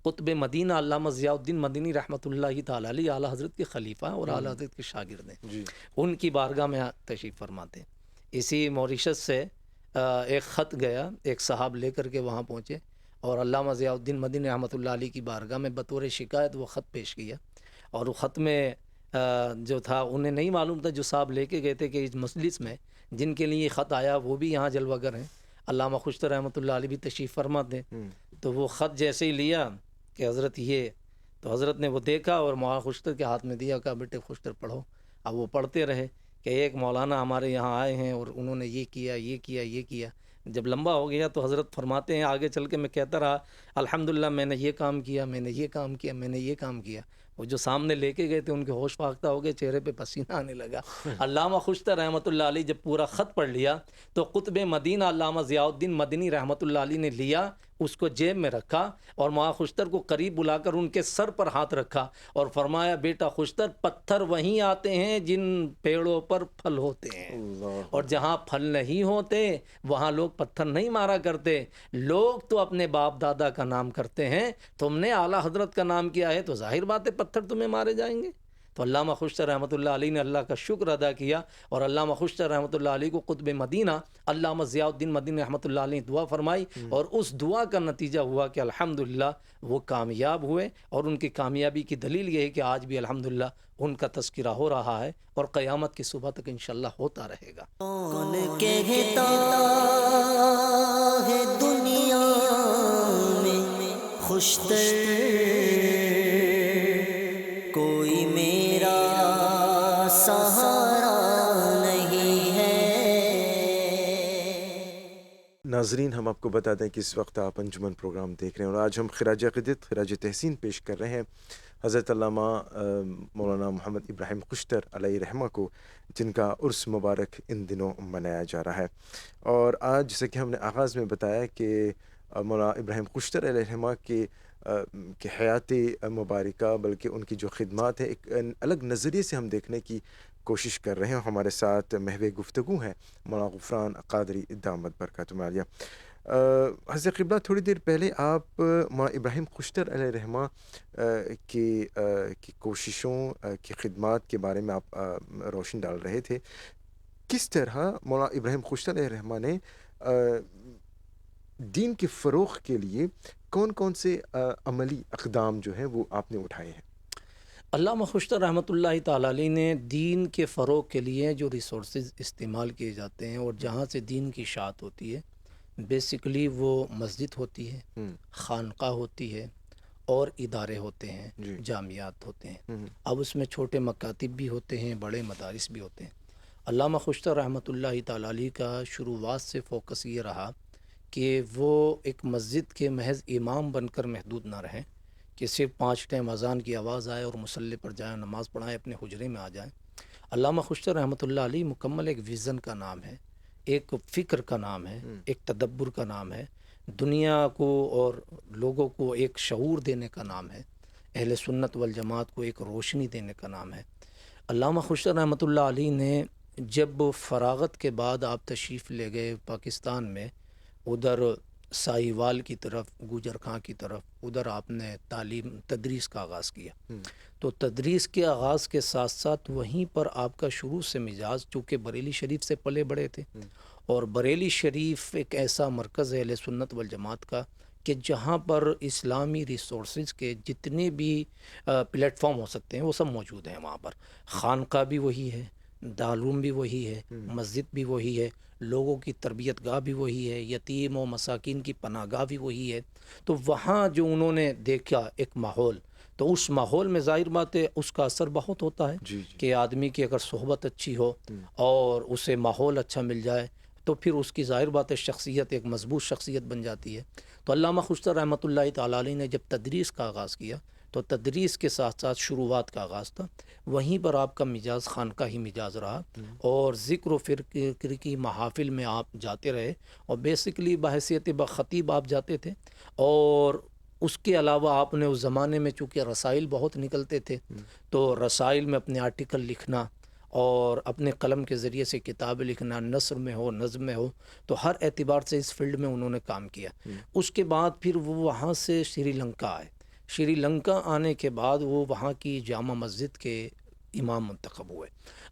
قطب مدینہ علامہ ضیاء الدین مدنی رحمۃ اللہ تعالیٰ علیہ اعلیٰ حضرت کے خلیفہ اور اعلیٰ حضرت کے شاگرد ہیں، ان کی بارگاہ میں تشریف فرماتے۔ اسی موریشس سے ایک خط گیا، ایک صاحب لے کر کے وہاں پہنچے اور علامہ ضیاء الدین مدنی رحمۃ اللہ علیہ کی بارگاہ میں بطور شکایت وہ خط پیش کیا، اور وہ خط میں جو تھا انہیں نہیں معلوم تھا جو صاحب لے کے گئے تھے کہ اس مجلس میں جن کے لیے خط آیا وہ بھی یہاں جلوہ گر ہیں، علامہ خوشتر رحمۃ اللہ علیہ بھی تشریف فرما تھے۔ تو وہ خط جیسے ہی لیا کہ حضرت یہ، تو حضرت نے وہ دیکھا اور مولانا خوشتر کے ہاتھ میں دیا، کہا بیٹے خوشتر پڑھو۔ اب وہ پڑھتے رہے کہ ایک مولانا ہمارے یہاں آئے ہیں اور انہوں نے یہ کیا یہ کیا یہ کیا۔ جب لمبا ہو گیا تو حضرت فرماتے ہیں آگے چل کے میں کہتا رہا الحمدللہ میں نے یہ کام کیا، میں نے یہ کام کیا، میں نے یہ کام کیا۔ وہ جو سامنے لے کے گئے تھے ان کے ہوش فاختہ ہو گئے، چہرے پہ پسینہ آنے لگا۔ علامہ خوشتر رحمۃ اللہ علیہ جب پورا خط پڑھ لیا تو قطب مدینہ علامہ ضیاء الدین مدنی رحمۃ اللہ علیہ نے لیا، اس کو جیب میں رکھا اور مولانا خوشتر کو قریب بلا کر ان کے سر پر ہاتھ رکھا اور فرمایا بیٹا خوشتر پتھر وہیں آتے ہیں جن پیڑوں پر پھل ہوتے ہیں، اور جہاں پھل نہیں ہوتے وہاں لوگ پتھر نہیں مارا کرتے، لوگ تو اپنے باپ دادا کا نام کرتے ہیں، تم نے اعلیٰ حضرت کا نام کیا ہے تو ظاہر بات ہے پتھر تمہیں مارے جائیں گے۔ تو علامہ خوشتر رحمۃ اللہ علیہ نے اللہ کا شکر ادا کیا اور علامہ خوشتر رحمۃ اللہ علیہ کو قطب مدینہ علامہ ضیاء الدین مدنی رحمۃ اللہ علیہ نے دعا فرمائی، اور اس دعا کا نتیجہ ہوا کہ الحمدللہ وہ کامیاب ہوئے، اور ان کی کامیابی کی دلیل یہ ہے کہ آج بھی الحمدللہ ان کا تذکرہ ہو رہا ہے اور قیامت کی صبح تک انشاءاللہ ہوتا رہے گا۔ کون کہتا ہے دنیا میں خوشتر کوئی میرا سہارا نہیں ہے۔ ناظرین، ہم آپ کو بتا دیں کہ اس وقت آپ انجمن پروگرام دیکھ رہے ہیں اور آج ہم خراج عقیدت خراج تحسین پیش کر رہے ہیں حضرت علامہ مولانا محمد ابراہیم خشتر علیہ رحمہ کو، جن کا عرس مبارک ان دنوں منایا جا رہا ہے۔ اور آج جیسے کہ ہم نے آغاز میں بتایا کہ مولانا ابراہیم خشتر علیہ رحمہ کے حیات مبارکہ، بلکہ ان کی جو خدمات ہیں، ایک الگ نظریے سے ہم دیکھنے کی کوشش کر رہے ہیں۔ ہمارے ساتھ محو گفتگو ہیں مولانا غفران قادری دامت برکاتہم عالیہ۔ حضرت قبلہ، تھوڑی دیر پہلے آپ مولانا ابراہیم خشتر علیہ رحمہ کی کوششوں کی خدمات کے بارے میں آپ روشن ڈال رہے تھے۔ کس طرح مولانا ابراہیم خشتر علیہ رحمہ نے دین کے فروغ کے لیے کون کون سے عملی اقدام جو ہیں وہ آپ نے اٹھائے ہیں؟ علامہ خشتر رحمۃ اللہ تعالی علیہ نے دین کے فروغ کے لیے جو ریسورسز استعمال کیے جاتے ہیں اور جہاں سے دین کی اشاعت ہوتی ہے، بیسیکلی وہ مسجد ہوتی ہے، خانقاہ ہوتی ہے اور ادارے ہوتے ہیں، جامعات ہوتے ہیں۔ اب اس میں چھوٹے مکاتب بھی ہوتے ہیں، بڑے مدارس بھی ہوتے ہیں۔ علامہ خشتر رحمۃ اللہ تعالی علیہ کا شروعات سے فوکس یہ رہا کہ وہ ایک مسجد کے محض امام بن کر محدود نہ رہیں کہ صرف 5 ٹائم اذان کی آواز آئے اور مصلی پر جائیں، نماز پڑھائیں، اپنے حجرے میں آ جائیں۔ علامہ خشتر رحمۃ اللہ علیہ مکمل ایک ویژن کا نام ہے، ایک فکر کا نام ہے، ایک تدبر کا نام ہے، دنیا کو اور لوگوں کو ایک شعور دینے کا نام ہے، اہل سنت والجماعت کو ایک روشنی دینے کا نام ہے۔ علامہ خشتر رحمۃ اللہ علیہ نے جب فراغت کے بعد آپ تشریف لے گئے پاکستان میں، ادھر ساہیوال کی طرف، گوجر خاں کی طرف، ادھر آپ نے تدریس کا آغاز کیا۔ تو تدریس کے آغاز کے ساتھ ساتھ وہیں پر آپ کا شروع سے مزاج، چونکہ بریلی شریف سے پلے بڑے تھے، اور بریلی شریف ایک ایسا مرکز ہے اہل سنت والجماعت کا کہ جہاں پر اسلامی ریسورسز کے جتنے بھی پلیٹ فارم ہو سکتے ہیں وہ سب موجود ہیں وہاں پر۔ خانقاہ بھی وہی ہے، دارالعلوم بھی وہی ہے، مسجد بھی وہی ہے، لوگوں کی تربیت گاہ بھی وہی ہے، یتیم و مساکین کی پناہ گاہ بھی وہی ہے۔ تو وہاں جو انہوں نے دیکھا ایک ماحول، تو اس ماحول میں ظاہر بات ہے اس کا اثر بہت ہوتا ہے کہ آدمی کی اگر صحبت اچھی ہو اور اسے ماحول اچھا مل جائے تو پھر اس کی ظاہر بات ہے شخصیت ایک مضبوط شخصیت بن جاتی ہے۔ تو علامہ خشتر رحمۃ اللہ تعالی علیہ نے جب تدریس کا آغاز کیا تو تدریس کے ساتھ ساتھ شروعات کا آغاز تھا، وہیں پر آپ کا مزاج خانقاہی مزاج رہا، اور ذکر و فکر کی محافل میں آپ جاتے رہے، اور بیسیکلی بحیثیت خطیب آپ جاتے تھے۔ اور اس کے علاوہ آپ نے اس زمانے میں چونکہ رسائل بہت نکلتے تھے، تو رسائل میں اپنے آرٹیکل لکھنا اور اپنے قلم کے ذریعے سے کتاب لکھنا، نثر میں ہو، نظم میں ہو، تو ہر اعتبار سے اس فیلڈ میں انہوں نے کام کیا۔ اس کے بعد پھر وہ وہاں سے شری لنکا آئے۔ شری لنکا آنے کے بعد وہ وہاں کی جامع مسجد کے امام منتخب ہوئے۔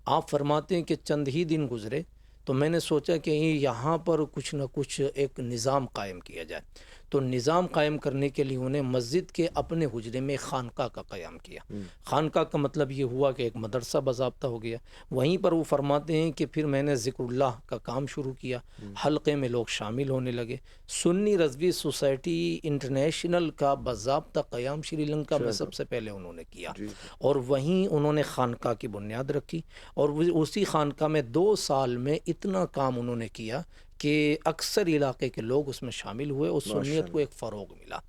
آپ فرماتے ہیں کہ چند ہی دن گزرے تو میں نے سوچا کہ یہاں پر کچھ نہ کچھ ایک نظام قائم کیا جائے۔ تو نظام قائم کرنے کے لیے انہیں مسجد کے اپنے حجرے میں خانقاہ کا قیام کیا۔ خانقاہ کا مطلب یہ ہوا کہ ایک مدرسہ باضابطہ ہو گیا۔ وہیں پر وہ فرماتے ہیں کہ پھر میں نے ذکر اللہ کا کام شروع کیا، حلقے میں لوگ شامل ہونے لگے۔ سنی رضوی سوسائٹی انٹرنیشنل کا باضابطہ قیام شری لنکا میں سب سے پہلے انہوں نے کیا، اور وہیں انہوں نے خانقاہ کی بنیاد رکھی، اور اسی خانقاہ میں 2 سال میں اتنا کام انہوں نے کیا کہ اکثر علاقے کے لوگ اس میں شامل ہوئے اور سنیت کو ایک فروغ ملا۔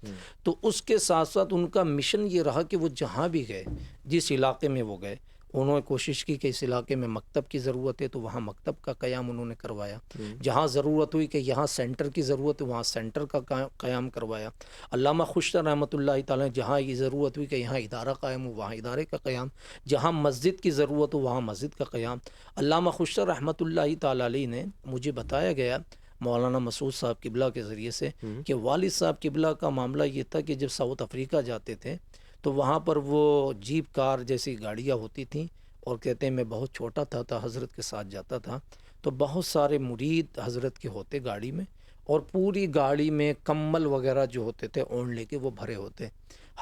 تو اس کے ساتھ ساتھ ان کا مشن یہ رہا کہ وہ جہاں بھی گئے، جس علاقے میں وہ گئے، انہوں نے کوشش کی کہ اس علاقے میں مکتب کی ضرورت ہے تو وہاں مکتب کا قیام انہوں نے کروایا، جہاں ضرورت ہوئی کہ یہاں سینٹر کی ضرورت ہے وہاں سینٹر کا قیام کروایا۔ علامہ خشتر رحمۃ اللہ تعالیٰ جہاں یہ ضرورت ہوئی کہ یہاں ادارہ قائم ہو وہاں ادارے کا قیام، جہاں مسجد کی ضرورت ہو وہاں مسجد کا قیام۔ علامہ خشتر رحمۃ اللہ تعالیٰ علیہ نے مجھے بتایا گیا مولانا مسعود صاحب قبلہ کے ذریعے سے کہ والد صاحب قبلہ کا معاملہ یہ تھا کہ جب ساؤتھ افریقہ جاتے تھے تو وہاں پر وہ جیپ کار جیسی گاڑیاں ہوتی تھیں، اور کہتے ہیں میں بہت چھوٹا تھا حضرت کے ساتھ جاتا تھا، تو بہت سارے مرید حضرت کے ہوتے گاڑی میں، اور پوری گاڑی میں کمبل وغیرہ جو ہوتے تھے اونڑنے کے وہ بھرے ہوتے۔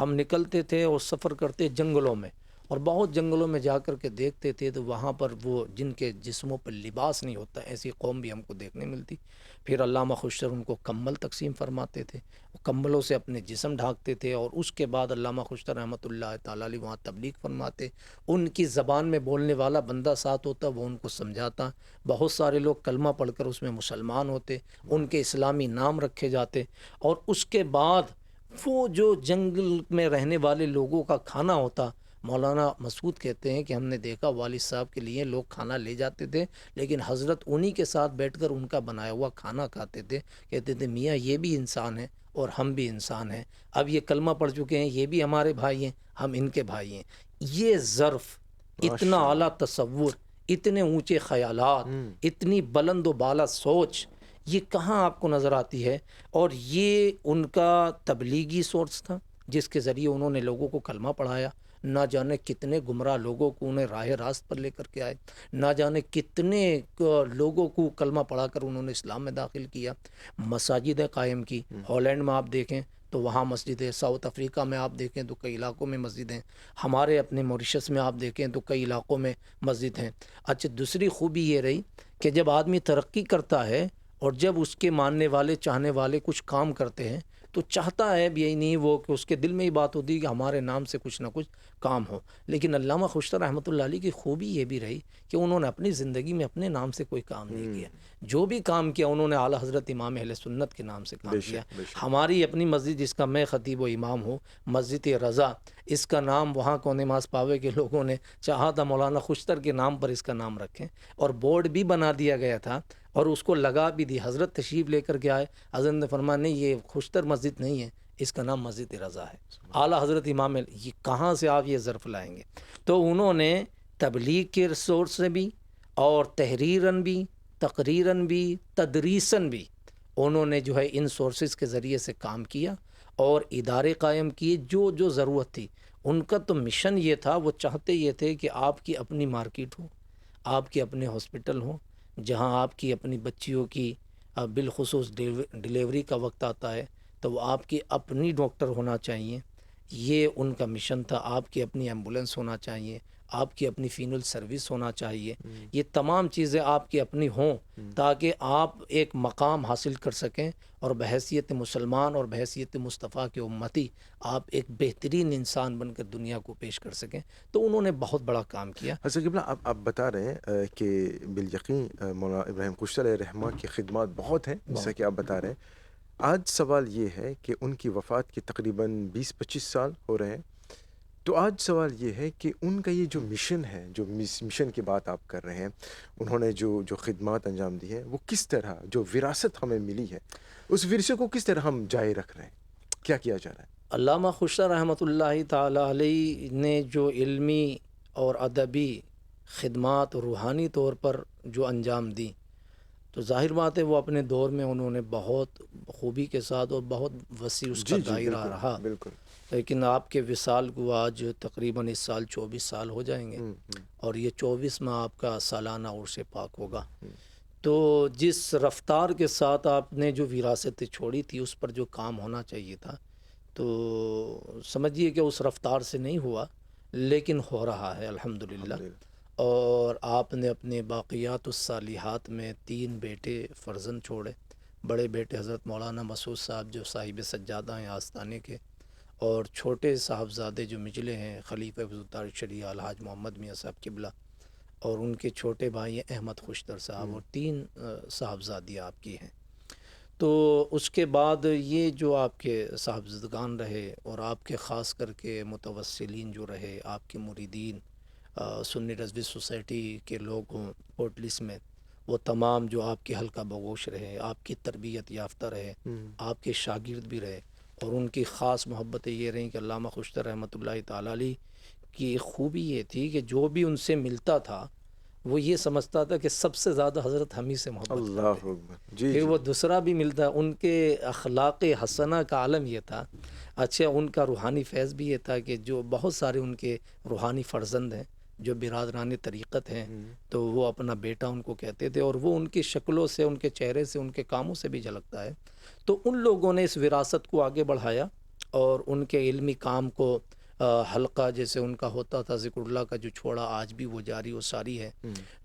ہم نکلتے تھے اور سفر کرتے جنگلوں میں، اور بہت جنگلوں میں جا کر کے دیکھتے تھے تو وہاں پر وہ جن کے جسموں پر لباس نہیں ہوتا ایسی قوم بھی ہم کو دیکھنے ملتی. پھر علامہ خوشتر ان کو کمبل تقسیم فرماتے تھے, وہ کمبلوں سے اپنے جسم ڈھانکتے تھے, اور اس کے بعد علامہ خوشتر رحمۃ اللہ تعالیٰ علیہ وہاں تبلیغ فرماتے. ان کی زبان میں بولنے والا بندہ ساتھ ہوتا, وہ ان کو سمجھاتا. بہت سارے لوگ کلمہ پڑھ کر اس میں مسلمان ہوتے, ان کے اسلامی نام رکھے جاتے. اور اس کے بعد وہ جو جنگل میں رہنے والے لوگوں کا کھانا ہوتا, مولانا مسعود کہتے ہیں کہ ہم نے دیکھا والد صاحب کے لیے لوگ کھانا لے جاتے تھے, لیکن حضرت انہی کے ساتھ بیٹھ کر ان کا بنایا ہوا کھانا کھاتے تھے. کہتے تھے میاں یہ بھی انسان ہیں اور ہم بھی انسان ہیں, اب یہ کلمہ پڑھ چکے ہیں, یہ بھی ہمارے بھائی ہیں, ہم ان کے بھائی ہیں. یہ ظرف, اتنا اعلیٰ تصور, اتنے اونچے خیالات, اتنی بلند و بالا سوچ, یہ کہاں آپ کو نظر آتی ہے؟ اور یہ ان کا تبلیغی سورس تھا جس کے ذریعے انہوں نے لوگوں کو کلمہ پڑھایا. نہ جانے کتنے گمراہ لوگوں کو انہیں راہ راست پر لے کر کے آئے, نہ جانے کتنے لوگوں کو کلمہ پڑھا کر انہوں نے اسلام میں داخل کیا. مساجدیں قائم کی. ہالینڈ میں آپ دیکھیں تو وہاں مسجد ہے, ساؤتھ افریقہ میں آپ دیکھیں تو کئی علاقوں میں مسجد ہیں, ہمارے اپنے موریشس میں آپ دیکھیں تو کئی علاقوں میں مسجد ہیں. اچھا, دوسری خوبی یہ رہی کہ جب آدمی ترقی کرتا ہے اور جب اس کے ماننے والے چاہنے والے کچھ کام کرتے ہیں تو چاہتا ہے بھی یہی نہیں وہ کہ اس کے دل میں ہی بات ہوتی ہے کہ ہمارے نام سے کچھ نہ کچھ کام ہو. لیکن علامہ خوشتر رحمۃ اللہ علیہ کی خوبی یہ بھی رہی کہ انہوں نے اپنی زندگی میں اپنے نام سے کوئی کام نہیں کیا. جو بھی کام کیا انہوں نے اعلیٰ حضرت امام اہل سنت کے نام سے کام کیا. ہماری اپنی مسجد جس کا میں خطیب و امام ہوں, مسجد رضا, اس کا نام وہاں کو نماز پاوے کے لوگوں نے چاہا تھا مولانا خوشتر کے نام پر اس کا نام رکھیں, اور بورڈ بھی بنا دیا گیا تھا اور اس کو لگا بھی دی. حضرت تشریف لے کر کے آئے, حضرت نے فرمایا نہیں یہ خوشتر مسجد نہیں ہے, اس کا نام مسجد رضا ہے. اعلیٰ حضرت امام, یہ کہاں سے آپ یہ ظرف لائیں گے؟ تو انہوں نے تبلیغ کے سورس سے بھی اور تحریراً بھی, تقریراً بھی, تدریساً بھی انہوں نے جو ہے ان سورسز کے ذریعے سے کام کیا اور ادارے قائم کیے جو جو ضرورت تھی. ان کا تو مشن یہ تھا, وہ چاہتے یہ تھے کہ آپ کی اپنی مارکیٹ ہو, آپ کے اپنے ہاسپٹل ہوں, جہاں آپ کی اپنی بچیوں کی بالخصوص ڈیلیوری کا وقت آتا ہے تو وہ آپ کی اپنی ڈاکٹر ہونا چاہیے. یہ ان کا مشن تھا. آپ کی اپنی ایمبولینس ہونا چاہیے, آپ کی اپنی فینل سروس ہونا چاہیے. یہ تمام چیزیں آپ کی اپنی ہوں تاکہ آپ ایک مقام حاصل کر سکیں اور بحیثیت مسلمان اور بحیثیت مصطفیٰ کے امتی آپ ایک بہترین انسان بن کر دنیا کو پیش کر سکیں. تو انہوں نے بہت بڑا کام کیا. حضرت قبلہ آپ بتا رہے ہیں کہ بالیقین مولانا ابراہیم خوشتر علیہ رحمہ کی خدمات بہت ہیں جیسا کہ آپ بتا رہے ہیں. آج سوال یہ ہے کہ ان کی وفات کے تقریباً 20-25 سال ہو رہے ہیں, تو آج سوال یہ ہے کہ ان کا یہ جو مشن ہے, جو مشن کی بات آپ کر رہے ہیں, انہوں نے جو خدمات انجام دی ہے, وہ کس طرح جو وراثت ہمیں ملی ہے اس ورثے کو کس طرح ہم جائے رکھ رہے ہیں, کیا کیا جا رہا ہے؟ علامہ خوشتر رحمۃ اللہ تعالی علیہ نے جو علمی اور ادبی خدمات روحانی طور پر جو انجام دی, تو ظاہر بات ہے وہ اپنے دور میں انہوں نے بہت خوبی کے ساتھ اور بہت وسیع اس کا دائرہ رہا. بالکل. لیکن آپ کے وصال کو آج تقریباً اس سال 24 سال ہو جائیں گے, اور یہ 24 میں آپ کا سالانہ عرس پاک ہوگا. تو جس رفتار کے ساتھ آپ نے جو وراثت چھوڑی تھی اس پر جو کام ہونا چاہیے تھا, تو سمجھیے کہ اس رفتار سے نہیں ہوا, لیکن ہو رہا ہے الحمدللہ. اور آپ نے اپنے باقیات الصالحات میں 3 بیٹے فرزند چھوڑے. بڑے بیٹے حضرت مولانا مسعود صاحب جو صاحب سجادہ ہیں آستانے کے, اور چھوٹے صاحبزادے جو مجلے ہیں خلیفہ وزارت شریعہ الحاج محمد میاں صاحب قبلہ, اور ان کے چھوٹے بھائی ہیں احمد خوشتر صاحب, اور 3 صاحبزادیاں آپ کی ہیں. تو اس کے بعد یہ جو آپ کے صاحبزادگان رہے اور آپ کے خاص کر کے متوسلین جو رہے, آپ کے مریدین, سنی رضوی سوسائٹی کے لوگ ہوں پورٹلیس میں, وہ تمام جو آپ کے حلقہ بگوش رہے, آپ کی تربیت یافتہ رہے, آپ کے شاگرد بھی رہے, اور ان کی خاص محبتیں یہ رہیں کہ علامہ خوشتر رحمۃ اللہ تعالی علیہ کی ایک خوبی یہ تھی کہ جو بھی ان سے ملتا تھا وہ یہ سمجھتا تھا کہ سب سے زیادہ حضرت ہم ہی سے محبت کرتے. اللہ اکبر. جی. پھر وہ دوسرا بھی ملتا, ان کے اخلاق حسنہ کا عالم یہ تھا. اچھا, ان کا روحانی فیض بھی یہ تھا کہ جو بہت سارے ان کے روحانی فرزند ہیں جو برادران طریقت ہیں, تو وہ اپنا بیٹا ان کو کہتے تھے, اور وہ ان کی شکلوں سے, ان کے چہرے سے, ان کے کاموں سے بھی جھلکتا ہے. تو ان لوگوں نے اس وراثت کو آگے بڑھایا اور ان کے علمی کام کو حلقہ جیسے ان کا ہوتا تھا ذکر اللہ کا جو چھوڑا آج بھی وہ جاری و ساری ہے.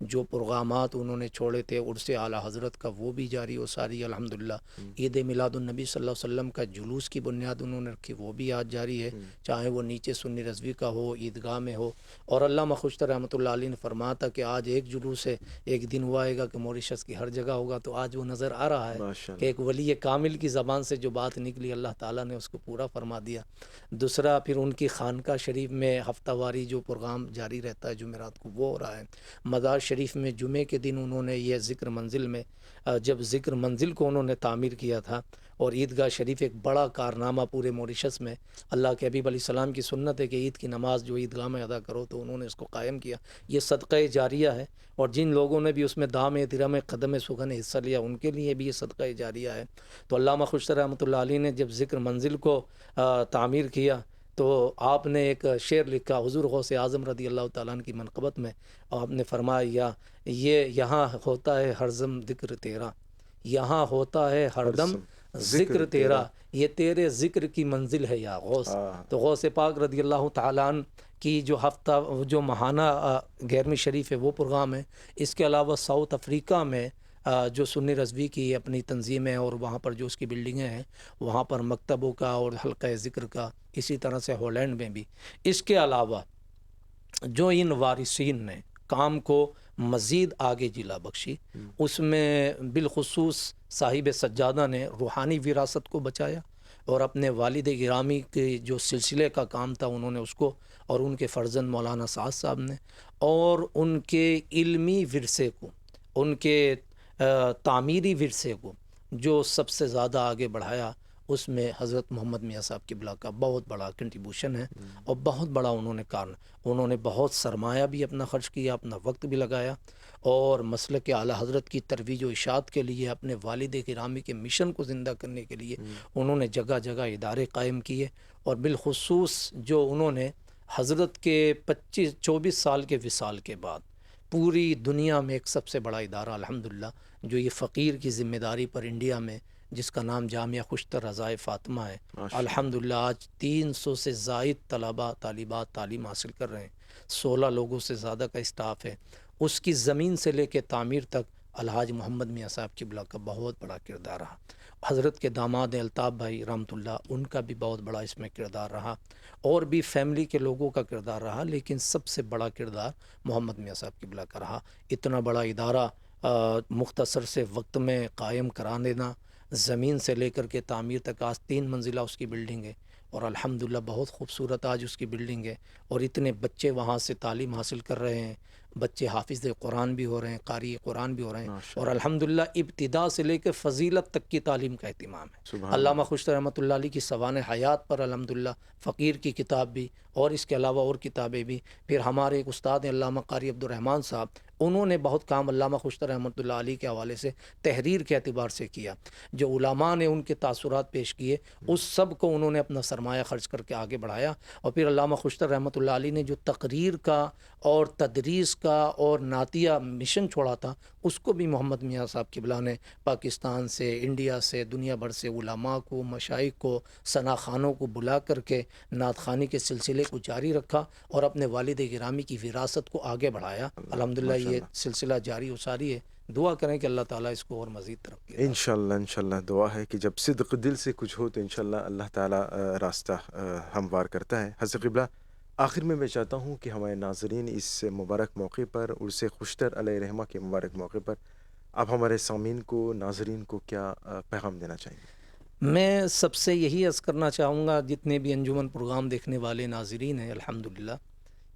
جو پروگرامات انہوں نے چھوڑے تھے عرس اعلیٰ حضرت کا وہ بھی جاری و ساری ہے الحمدللہ. عید میلاد النبی صلی اللہ علیہ وسلم کا جلوس کی بنیاد انہوں نے رکھی وہ بھی آج جاری ہے, چاہے وہ نیچے سنی رضوی کا ہو عیدگاہ میں ہو. اور علامہ خوشتر رحمۃ اللہ علیہ نے فرمایا تھا کہ آج ایک جلوس ہے, ایک دن وہ آئے گا کہ موریشس کی ہر جگہ ہوگا. تو آج وہ نظر آ رہا ہے کہ ایک ولی کامل کی زبان سے جو بات نکلی اللہ تعالیٰ نے اس کو پورا فرما دیا. دوسرا پھر ان کی خانقاہ شریف میں ہفتہ واری جو پروگرام جاری رہتا ہے جمعرات کو وہ ہو رہا ہے. مزار شریف میں جمعے کے دن انہوں نے یہ ذکر منزل میں جب ذکر منزل کو انہوں نے تعمیر کیا تھا, اور عیدگاہ شریف ایک بڑا کارنامہ پورے موریشس میں, اللہ کے حبیب علیہ السلام کی سنت ہے کہ عید کی نماز جو عیدگاہ میں ادا کرو, تو انہوں نے اس کو قائم کیا. یہ صدقہ جاریہ ہے, اور جن لوگوں نے بھی اس میں دام درم قدم سخن حصہ لیا ان کے لیے بھی یہ صدقہ جاریہ ہے. تو علامہ خوشتر رحمۃ اللہ علیہ نے جب ذکر منزل کو تعمیر کیا تو آپ نے ایک شعر لکھا حضور غوث اعظم رضی اللہ تعالیٰ عنہ کی منقبت میں. آپ نے فرمایا یہ یہاں ہوتا ہے ہرزم ذکر تیرا, یہاں ہوتا ہے ہردم ذکر تیرا, یہ تیرے ذکر کی منزل ہے یا غوث. تو غوث پاک رضی اللہ تعالیٰ عنہ کی جو ہفتہ جو ماہانہ 11ویں شریف ہے وہ پروگرام ہے. اس کے علاوہ ساؤتھ افریقہ میں جو سنی رضوی کی اپنی تنظیم ہے اور وہاں پر جو اس کی بلڈنگیں ہیں وہاں پر مکتبوں کا اور حلقہ ذکر کا, اسی طرح سے ہالینڈ میں بھی. اس کے علاوہ جو ان وارثین نے کام کو مزید آگے جلا بخشی, اس میں بالخصوص صاحب سجادہ نے روحانی وراثت کو بچایا, اور اپنے والد گرامی کے جو سلسلے کا کام تھا انہوں نے اس کو, اور ان کے فرزند مولانا سعد صاحب نے, اور ان کے علمی ورثے کو, ان کے تعمیری ورثے کو جو سب سے زیادہ آگے بڑھایا, اس میں حضرت محمد میاں صاحب قبلہ کا بہت بڑا کنٹریبیوشن ہے. اور بہت بڑا انہوں نے بہت سرمایہ بھی اپنا خرچ کیا, اپنا وقت بھی لگایا, اور مسلک اعلیٰ حضرت کی ترویج و اشاعت کے لیے اپنے والد گرامی کے مشن کو زندہ کرنے کے لیے انہوں نے جگہ جگہ ادارے قائم کیے. اور بالخصوص جو انہوں نے حضرت کے 24 سال کے وصال کے بعد پوری دنیا میں ایک سب سے بڑا ادارہ الحمدللہ جو یہ فقیر کی ذمہ داری پر انڈیا میں, جس کا نام جامعہ خوشتر رضائے فاطمہ ہے, الحمدللہ آج 300 سے زائد طالبات تعلیم حاصل کر رہے ہیں, 16 لوگوں سے زیادہ کا اسٹاف ہے. اس کی زمین سے لے کے تعمیر تک الحاج محمد میاں صاحب قبلہ کا بہت بڑا کردار رہا. حضرت کے داماد الطاف بھائی رحمۃ اللہ, ان کا بھی بہت بڑا اس میں کردار رہا, اور بھی فیملی کے لوگوں کا کردار رہا, لیکن سب سے بڑا کردار محمد میاں صاحب قبلہ کا رہا. اتنا بڑا ادارہ مختصر سے وقت میں قائم کرا دینا, زمین سے لے کر کے تعمیر تک, آج 3 منزلہ اس کی بلڈنگ ہے, اور الحمدللہ بہت خوبصورت آج اس کی بلڈنگ ہے. اور اتنے بچے وہاں سے تعلیم حاصل کر رہے ہیں, بچے حافظ قرآن بھی ہو رہے ہیں, قاری قرآن بھی ہو رہے ہیں, اور الحمدللہ ابتدا سے لے کے فضیلت تک کی تعلیم کا اہتمام ہے. علامہ خوشتر رحمۃ اللہ علیہ کی سوانح حیات پر الحمدللہ فقیر کی کتاب بھی, اور اس کے علاوہ اور کتابیں بھی. پھر ہمارے ایک استاد ہیں علامہ قاری عبدالرحمن صاحب, انہوں نے بہت کام علامہ خوشتر رحمۃ اللہ علیہ کے حوالے سے تحریر کے اعتبار سے کیا. جو علماء نے ان کے تاثرات پیش کیے اس سب کو انہوں نے اپنا سرمایہ خرچ کر کے آگے بڑھایا. اور پھر علامہ خوشتر رحمۃ اللہ علیہ نے جو تقریر کا اور تدریس کا اور نعتیہ مشن چھوڑا تھا, اس کو بھی محمد میاں صاحب قبلہ نے پاکستان سے, انڈیا سے, دنیا بھر سے علماء کو, مشائخ کو, ثنا خانوں کو بلا کر کے نعت خوانی کے سلسلے کو جاری رکھا, اور اپنے والد گرامی کی وراثت کو آگے بڑھایا. الحمدللہ یہ سلسلہ جاری و ساری ہے. دعا کریں کہ اللہ تعالیٰ اس کو اور مزید ترقی دے. انشاءاللہ دعا ہے کہ جب صدق دل سے کچھ ہو تو انشاءاللہ اللہ تعالیٰ راستہ ہموار کرتا ہے. حضرت قبلہ, آخر میں چاہتا ہوں کہ ہمارے ناظرین اس مبارک موقع پر, عرس خوشتر علیہ رحمہ کے مبارک موقع پر, آپ ہمارے سامعین کو, ناظرین کو کیا پیغام دینا چاہیں گے؟ میں سب سے یہی عرض کرنا چاہوں گا, جتنے بھی انجمن پروگرام دیکھنے والے ناظرین ہیں الحمدللہ,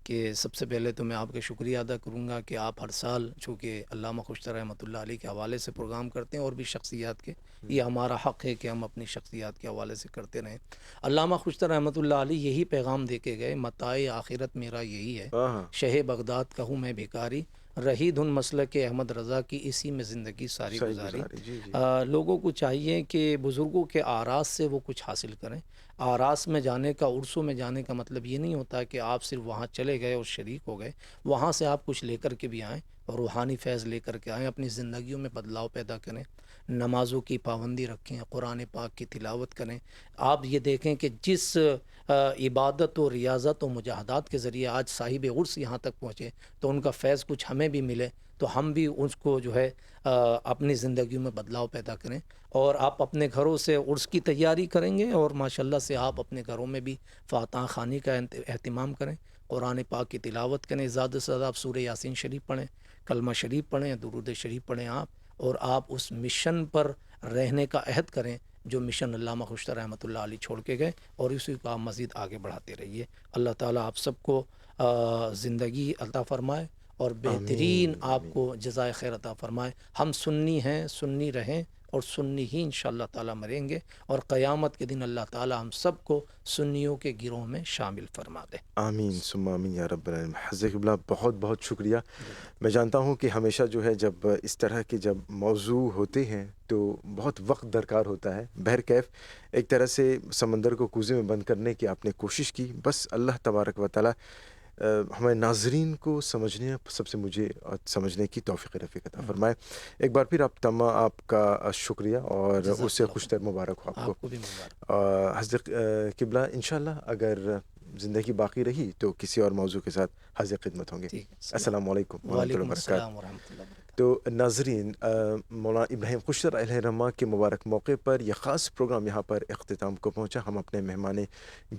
کہ سب سے پہلے تو میں آپ کا شکریہ ادا کروں گا کہ آپ ہر سال چونکہ علامہ خوشتر رحمۃ اللہ علیہ کے حوالے سے پروگرام کرتے ہیں, اور بھی شخصیات کے, یہ ہمارا حق ہے کہ ہم اپنی شخصیات کے حوالے سے کرتے رہیں. علامہ خوشتر رحمۃ اللہ علیہ یہی پیغام دے کے گئے, متاع آخرت میرا یہی ہے, شہ بغداد کہوں میں بھکاری, رہی دھن مسلک احمد رضا کی, اسی میں زندگی ساری گزاری. لوگوں کو چاہیے کہ بزرگوں کے آراس سے وہ کچھ حاصل کریں. آراس میں جانے کا, عرسوں میں جانے کا مطلب یہ نہیں ہوتا کہ آپ صرف وہاں چلے گئے اور شریک ہو گئے, وہاں سے آپ کچھ لے کر کے بھی آئیں, اور روحانی فیض لے کر کے آئیں, اپنی زندگیوں میں بدلاؤ پیدا کریں, نمازوں کی پابندی رکھیں, قرآن پاک کی تلاوت کریں. آپ یہ دیکھیں کہ جس عبادت و ریاضت و مجاہدات کے ذریعے آج صاحب عرس یہاں تک پہنچے، تو ان کا فیض کچھ ہمیں بھی ملے، تو ہم بھی اس کو جو ہے اپنی زندگیوں میں بدلاؤ پیدا کریں. اور آپ اپنے گھروں سے عرس کی تیاری کریں گے، اور ماشاءاللہ سے آپ اپنے گھروں میں بھی فاتحہ خوانی کا اہتمام کریں، قرآن پاک کی تلاوت کریں، زیادہ سے زیادہ آپ سورہ یاسین شریف پڑھیں، کلمہ شریف پڑھیں، درود شریف پڑھیں آپ، اور آپ اس مشن پر رہنے کا عہد کریں جو مشن علامہ خوشتر رحمۃ اللہ علیہ چھوڑ کے گئے، اور اسی کو آپ مزید آگے بڑھاتے رہیے. اللہ تعالیٰ آپ سب کو زندگی عطا فرمائے اور بہترین آپ کو جزائے خیر عطا فرمائے. ہم سنی ہیں، سنی رہیں، اور سنی ہی انشاءاللہ تعالیٰ مریں گے، اور قیامت کے دن اللہ تعالیٰ ہم سب کو سنیوں کے گروہ میں شامل فرما دے. آمین ثم آمین یا رب العالمین. حضرت قبلہ بہت بہت شکریہ. میں جانتا ہوں کہ ہمیشہ جو ہے جب اس طرح کے جب موضوع ہوتے ہیں تو بہت وقت درکار ہوتا ہے. بہرکیف ایک طرح سے سمندر کو کوزے میں بند کرنے کی آپ نے کوشش کی. بس اللہ تبارک و تعالیٰ ہمارے ناظرین کو سمجھنے کی توفیق رفیق عطا فرمائے. ایک بار پھر آپ کا شکریہ اور اس سے خوشتر مبارک ہو آپ کو. بھی مبارک. حضرت قبلہ انشاءاللہ اگر زندگی باقی رہی تو کسی اور موضوع کے ساتھ حاضر خدمت ہوں گے. السلام علیکم ورحمۃ اللہ وعلیکم وبرکاتہ. السلام ورحمۃ اللہ وبرکاتہ. تو ناظرین، مولانا ابراہیم خوشتر علیہ الرحمہ کے مبارک موقع پر یہ خاص پروگرام یہاں پر اختتام کو پہنچا. ہم اپنے مہمان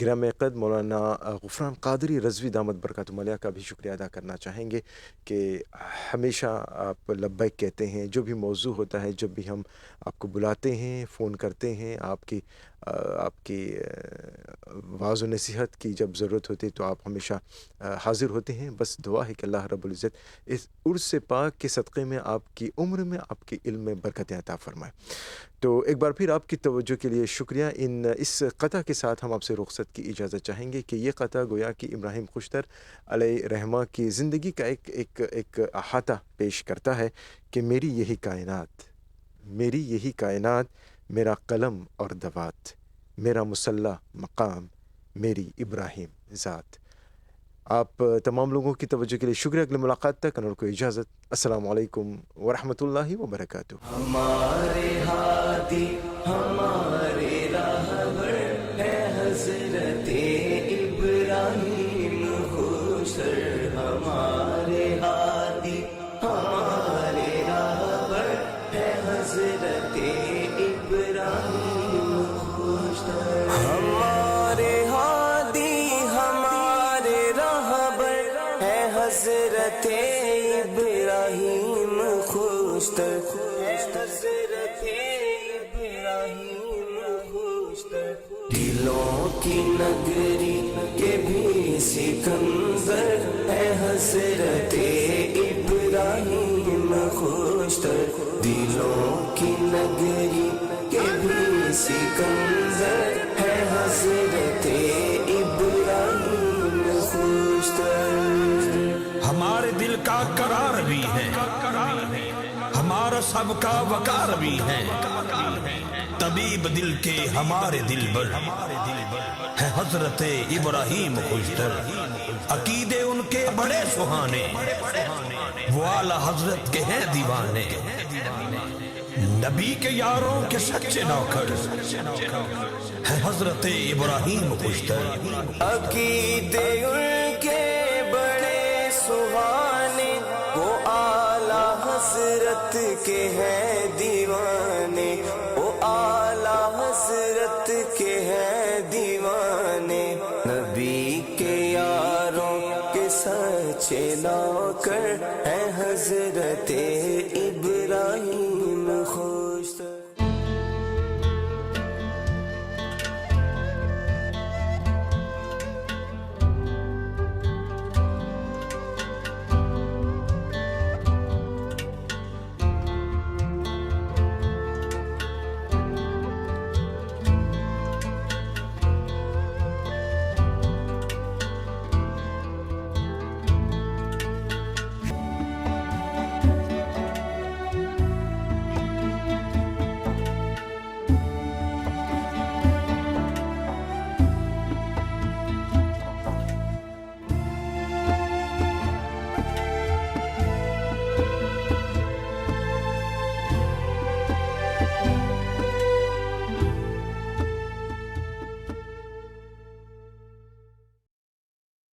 گرام قد مولانا غفران قادری رضوی دامت برکاتہم علیہ کا بھی شکریہ ادا کرنا چاہیں گے کہ ہمیشہ آپ لبیک کہتے ہیں. جو بھی موضوع ہوتا ہے، جب بھی ہم آپ کو بلاتے ہیں، فون کرتے ہیں، آپ کی واعظ و نصیحت کی جب ضرورت ہوتی ہے تو آپ ہمیشہ حاضر ہوتے ہیں. بس دعا ہے کہ اللہ رب العزت اس عرس پاک کے صدقے میں آپ کی عمر میں، آپ کے علم میں برکتیں عطا فرمائے. تو ایک بار پھر آپ کی توجہ کے لیے شکریہ. اس قطعہ کے ساتھ ہم آپ سے رخصت کی اجازت چاہیں گے کہ یہ قطعہ گویا کہ ابراہیم خوشتر علیہ رحمہ کی زندگی کا ایک احاطہ پیش کرتا ہے کہ میری یہی کائنات، میرا قلم اور دوات، میرا مسلح مقام، میری ابراہیم ذات. آپ تمام لوگوں کی توجہ کے لیے شکریہ. اگلی ملاقات تک انور کو اجازت. السلام علیکم ورحمۃ اللہ وبرکاتہ. ہمارے ہادی ہمارے راہبر ہے حضرت ابراہیم خوشتر. ہمارے ہادی ہمارے راہبر ہے حضرت ابراہیم خوشتر. ہمارے ہادی ہمارے راہبر ہے حضرت ابراہیم خوشتر. حضرت ابراہیم خوشتر. دلوں کی نگری کے بھی سکندر ہے حضرت ابراہیم خوشتر. دلوں کی نگری کے بھی سکندر ہے حضرت ابراہیم خوشتر. ہمارے دل کا قرار بھی ہے، ہمارا سب کا وقار بھی ہے. طبیب دل کے ہمارے دل بر ہے حضرت ابراہیم خوشتر. عقیدے ان کے بڑے سہانے، وہ اعلیٰ حضرت کے ہیں دیوانے. نبی کے یاروں کے سچے نوکر ہے حضرت ابراہیم خوشتر. عقیدے ان کے بڑے سہانے، وہ اعلیٰ حضرت کے ہیں دیوانے. وہ اعلیٰ حضرت کے ہیں دیوانے. نبی کے یاروں کے سچے نوکر ہے حضرت ابراہیم خوشتر.